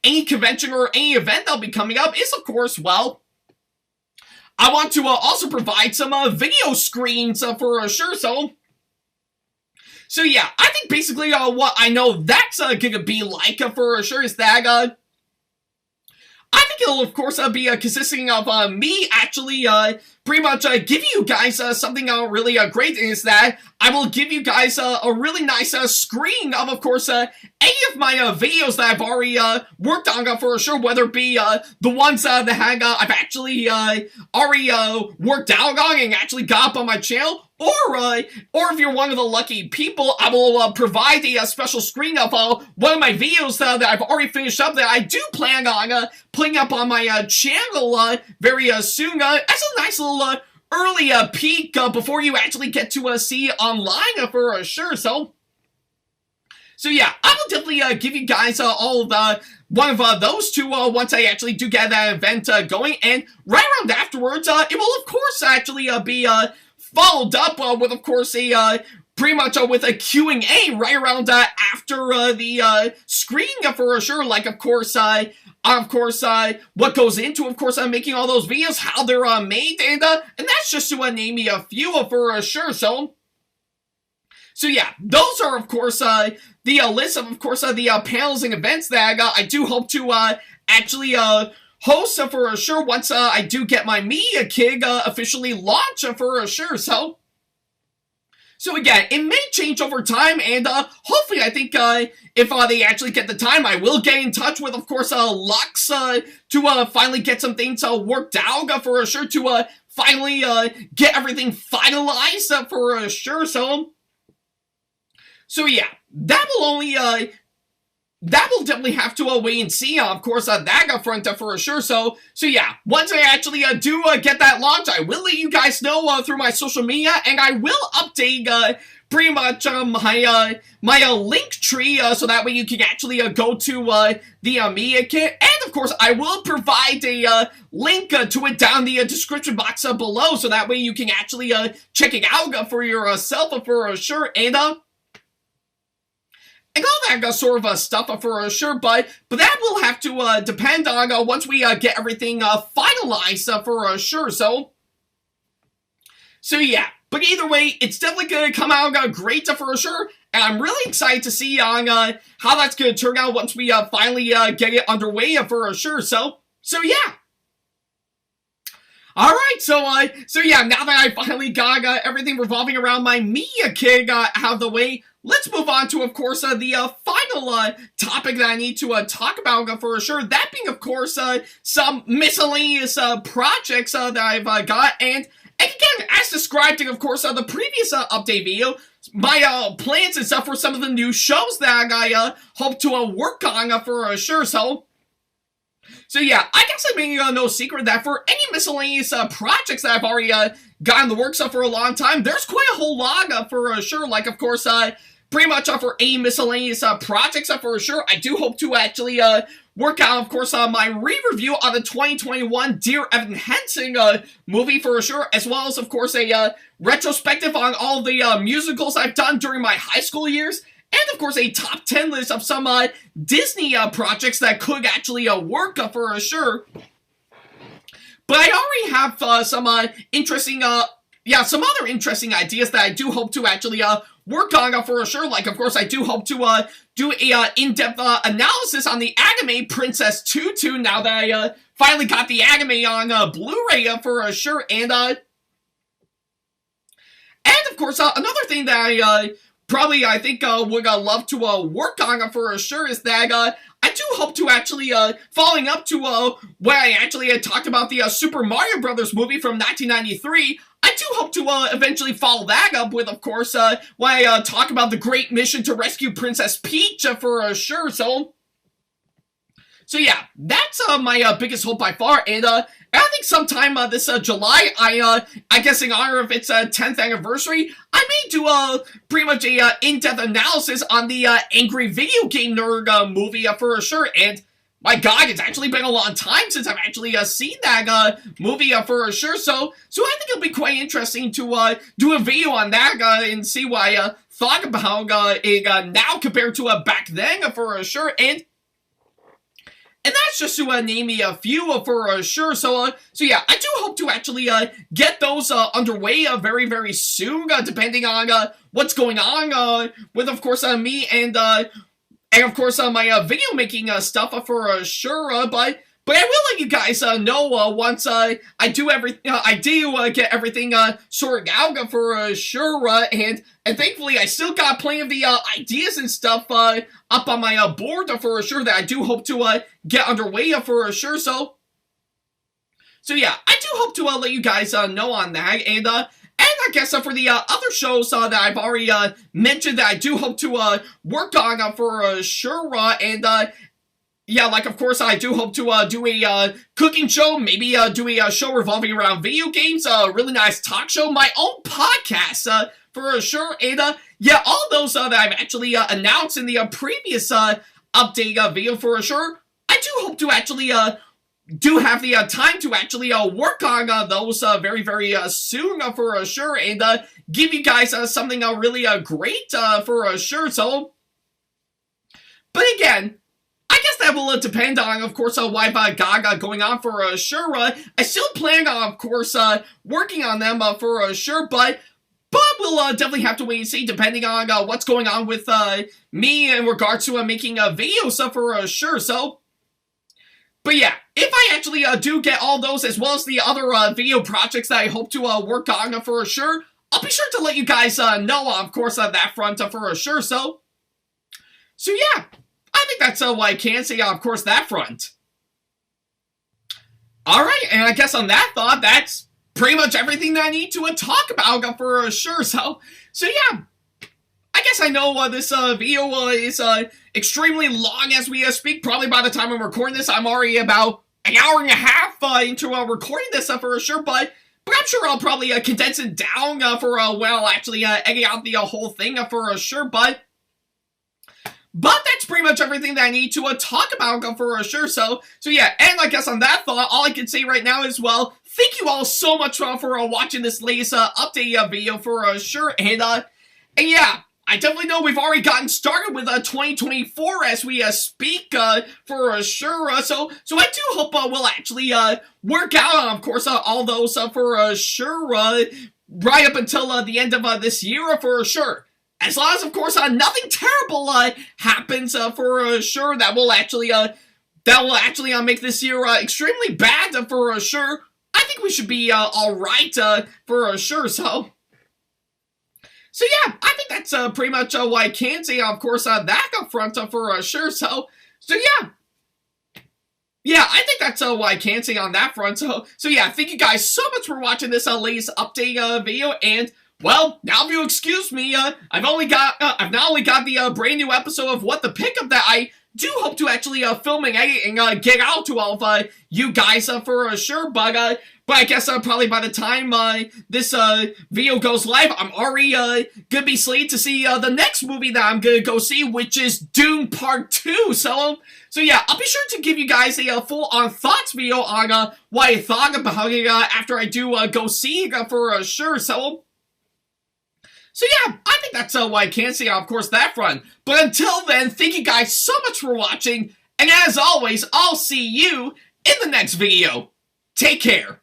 any convention or any event that'll be coming up is, of course, well, I want to also provide some video screens for sure. So yeah, I think basically what I know that's gonna be like for sure is that I think it'll, of course, be consisting of me actually pretty much giving you guys something really great, is that I will give you guys a really nice screen of course, any of my videos that I've already worked on for sure, whether it be the ones that I've actually already worked out on and actually got up on my channel, or if you're one of the lucky people, I will provide a special screen of one of my videos that I've already finished up that I do plan on putting up on my channel very soon as a nice little early peek before you actually get to see online for sure. So yeah, I will definitely give you guys all of one of those two once I actually do get that event going, and right around afterwards, it will of course actually be followed up with, of course, a pretty much with a Q&A right around after the screening for sure. Like, of course, what goes into, of course, making all those videos, how they're made, and that's just to name me a few for sure. So yeah, those are, of course, the list of course, the panels and events that I do hope to actually host for sure once I do get my media gig officially launched for sure. So again, it may change over time, and hopefully, I think if they actually get the time, I will get in touch with, of course, Lux to finally get some things worked out for sure, to finally get everything finalized for sure. So yeah, that will definitely have to wait and see, of course, that front for sure. So yeah, once I actually do get that launch, I will let you guys know through my social media, and I will update pretty much my link tree so that way you can actually go to the media kit, and of course I will provide a link to it down the description box below, so that way you can actually check it out for yourself for sure, and all that sort of stuff for sure, but that will have to depend on once we get everything finalized for sure. So yeah, but either way, it's definitely gonna come out great for sure, and I'm really excited to see on how that's gonna turn out once we finally get it underway for sure. So yeah. Alright, so yeah, now that I finally got everything revolving around my media gig out of the way, let's move on to, of course, the final topic that I need to talk about for sure. That being, of course, some miscellaneous projects that I've got, and again, as described in, of course, the previous update video, my plans and stuff for some of the new shows that I hope to work on for sure. So yeah, I guess I'm making no secret that for any miscellaneous projects that I've already got in the works for a long time, there's quite a whole lot for sure. Like, of course, pretty much for any miscellaneous projects for sure, I do hope to actually work out, of course, my re-review on the 2021 Dear Evan Hansen movie for sure, as well as, of course, a retrospective on all the musicals I've done during my high school years, and, of course, a top 10 list of some Disney projects that could actually work for sure. But I already have some interesting, some other interesting ideas that I do hope to actually work on for sure. Like, of course, I do hope to do a in-depth analysis on the anime Princess Tutu now that I finally got the anime on Blu-ray for sure. And of course, another thing that I think would love to work on for sure is that I do hope to actually, following up to what I actually talked about the Super Mario Brothers movie from 1993, I do hope to eventually follow that up with, of course, when I talk about the great mission to rescue Princess Peach for sure. So yeah, that's my biggest hope by far, and I think sometime this July, I guess in honor of its 10th anniversary, I may do pretty much a in-depth analysis on the Angry Video Game Nerd movie for sure. And my God, it's actually been a long time since I've actually seen that movie for sure. So I think it'll be quite interesting to do a video on that and see what I thought about it now compared to back then for sure. And that's just to name me a few for sure. So yeah, I do hope to actually get those underway very, very soon, depending on what's going on with, of course, me and of course, my video making stuff for sure. But I will let you guys know once I do get everything sorted out for sure. And thankfully, I still got plenty of the ideas and stuff up on my board for sure that I do hope to get underway for sure. So yeah, I do hope to let you guys know on that. And I guess for the other shows that I've already mentioned that I do hope to work on for sure, and yeah, like, of course, I do hope to do a cooking show, maybe do a show revolving around video games, a really nice talk show, my own podcast, for sure, and yeah, all those that I've actually announced in the previous update video for sure. I do hope to actually do have the time to actually work on those very, very soon for sure, and give you guys something really great for sure. So, but again, I guess that will depend on, of course, what I've got going on for sure. I still plan on, of course, working on them for sure, but we'll definitely have to wait and see, depending on what's going on with me in regards to making videos for sure. So, but yeah, if I actually do get all those, as well as the other video projects that I hope to work on for sure, I'll be sure to let you guys know, of course, that front for sure. So yeah, I think that's what I can say, of course, that front. Alright, and I guess on that thought, that's pretty much everything that I need to talk about for sure. So yeah, I guess I know this video is extremely long as we speak. Probably by the time I'm recording this, I'm already about an hour and a half into recording this for sure, but I'm sure I'll probably condense it down for well, actually edit out the whole thing for sure, but that's pretty much everything that I need to talk about for sure. So yeah, and I guess on that thought, all I can say right now is, well, thank you all so much for watching this latest update video for sure, and yeah, I definitely know we've already gotten started with 2024 as we speak for sure. So I do hope we'll actually work out, of course, all those for sure right up until the end of this year for sure. As long as, of course, nothing terrible happens for sure, that will actually make this year extremely bad for sure. I think we should be all right for sure. So yeah, I think that's pretty much what I can say, of course, that up front for sure. So yeah, I think that's what I can say on that front. So yeah, thank you guys so much for watching this latest update video, and well, now if you excuse me, I've not only got the brand new episode of What the Pickup that I do hope to actually film and edit and get out to all of you guys for sure, but I guess probably by the time this video goes live, I'm already gonna be slated to see the next movie that I'm gonna go see, which is Dune Part 2. So yeah, I'll be sure to give you guys a full-on thoughts video on what I thought about it after I do go see it for sure. So yeah, I think that's what I can say, of course, that front. But until then, thank you guys so much for watching, and as always, I'll see you in the next video. Take care.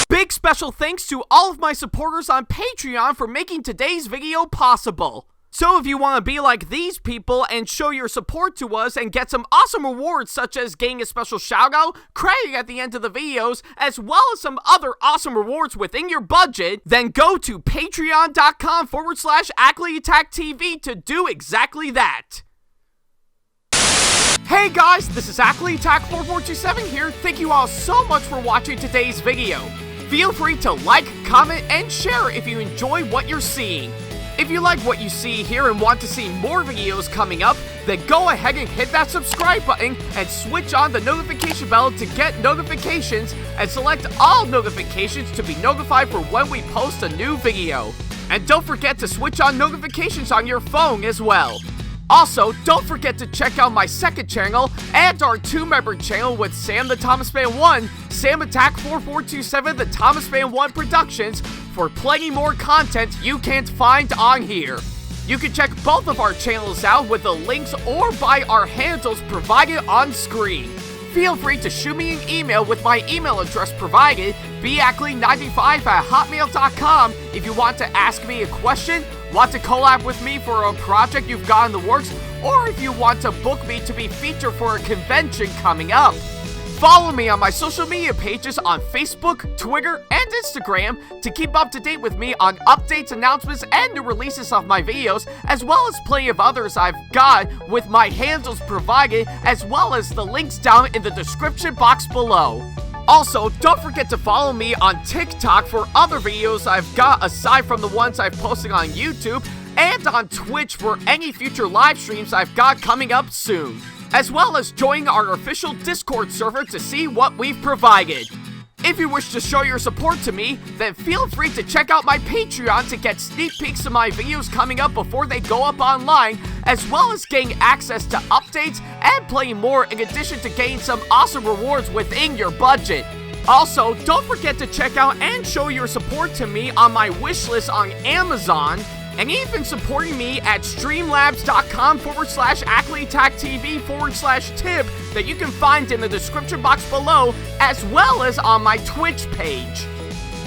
Big special thanks to all of my supporters on Patreon for making today's video possible. So if you want to be like these people and show your support to us and get some awesome rewards such as getting a special shoutout, credit at the end of the videos, as well as some other awesome rewards within your budget, then go to patreon.com/AckleyAttackTV to do exactly that. Hey guys, this is AckleyAttack4427 here. Thank you all so much for watching today's video. Feel free to like, comment, and share if you enjoy what you're seeing. If you like what you see here and want to see more videos coming up, then go ahead and hit that subscribe button and switch on the notification bell to get notifications, and select all notifications to be notified for when we post a new video. And don't forget to switch on notifications on your phone as well. Also, don't forget to check out my second channel and our 2-member channel with Sam the Thomas Fan 1, SamAttack4427TheThomasFan1 Productions, for plenty more content you can't find on here. You can check both of our channels out with the links or by our handles provided on screen. Feel free to shoot me an email with my email address provided, backley95@hotmail.com, if you want to ask me a question, want to collab with me for a project you've got in the works, or if you want to book me to be featured for a convention coming up. Follow me on my social media pages on Facebook, Twitter, and Instagram to keep up to date with me on updates, announcements, and new releases of my videos, as well as plenty of others I've got with my handles provided, as well as the links down in the description box below. Also, don't forget to follow me on TikTok for other videos I've got aside from the ones I'm posting on YouTube, and on Twitch for any future live streams I've got coming up soon, as well as join our official Discord server to see what we've provided. If you wish to show your support to me, then feel free to check out my Patreon to get sneak peeks of my videos coming up before they go up online, as well as getting access to updates and playing more in addition to getting some awesome rewards within your budget. Also, don't forget to check out and show your support to me on my wishlist on Amazon, and even supporting me at streamlabs.com/AckleyTACTV/tip that you can find in the description box below, as well as on my Twitch page.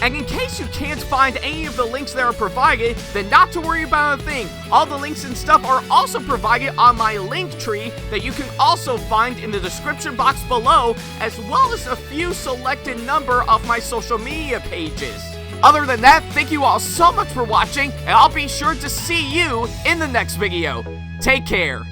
And in case you can't find any of the links that are provided, then not to worry about a thing. All the links and stuff are also provided on my link tree that you can also find in the description box below, as well as a few selected number of my social media pages. Other than that, thank you all so much for watching, and I'll be sure to see you in the next video. Take care.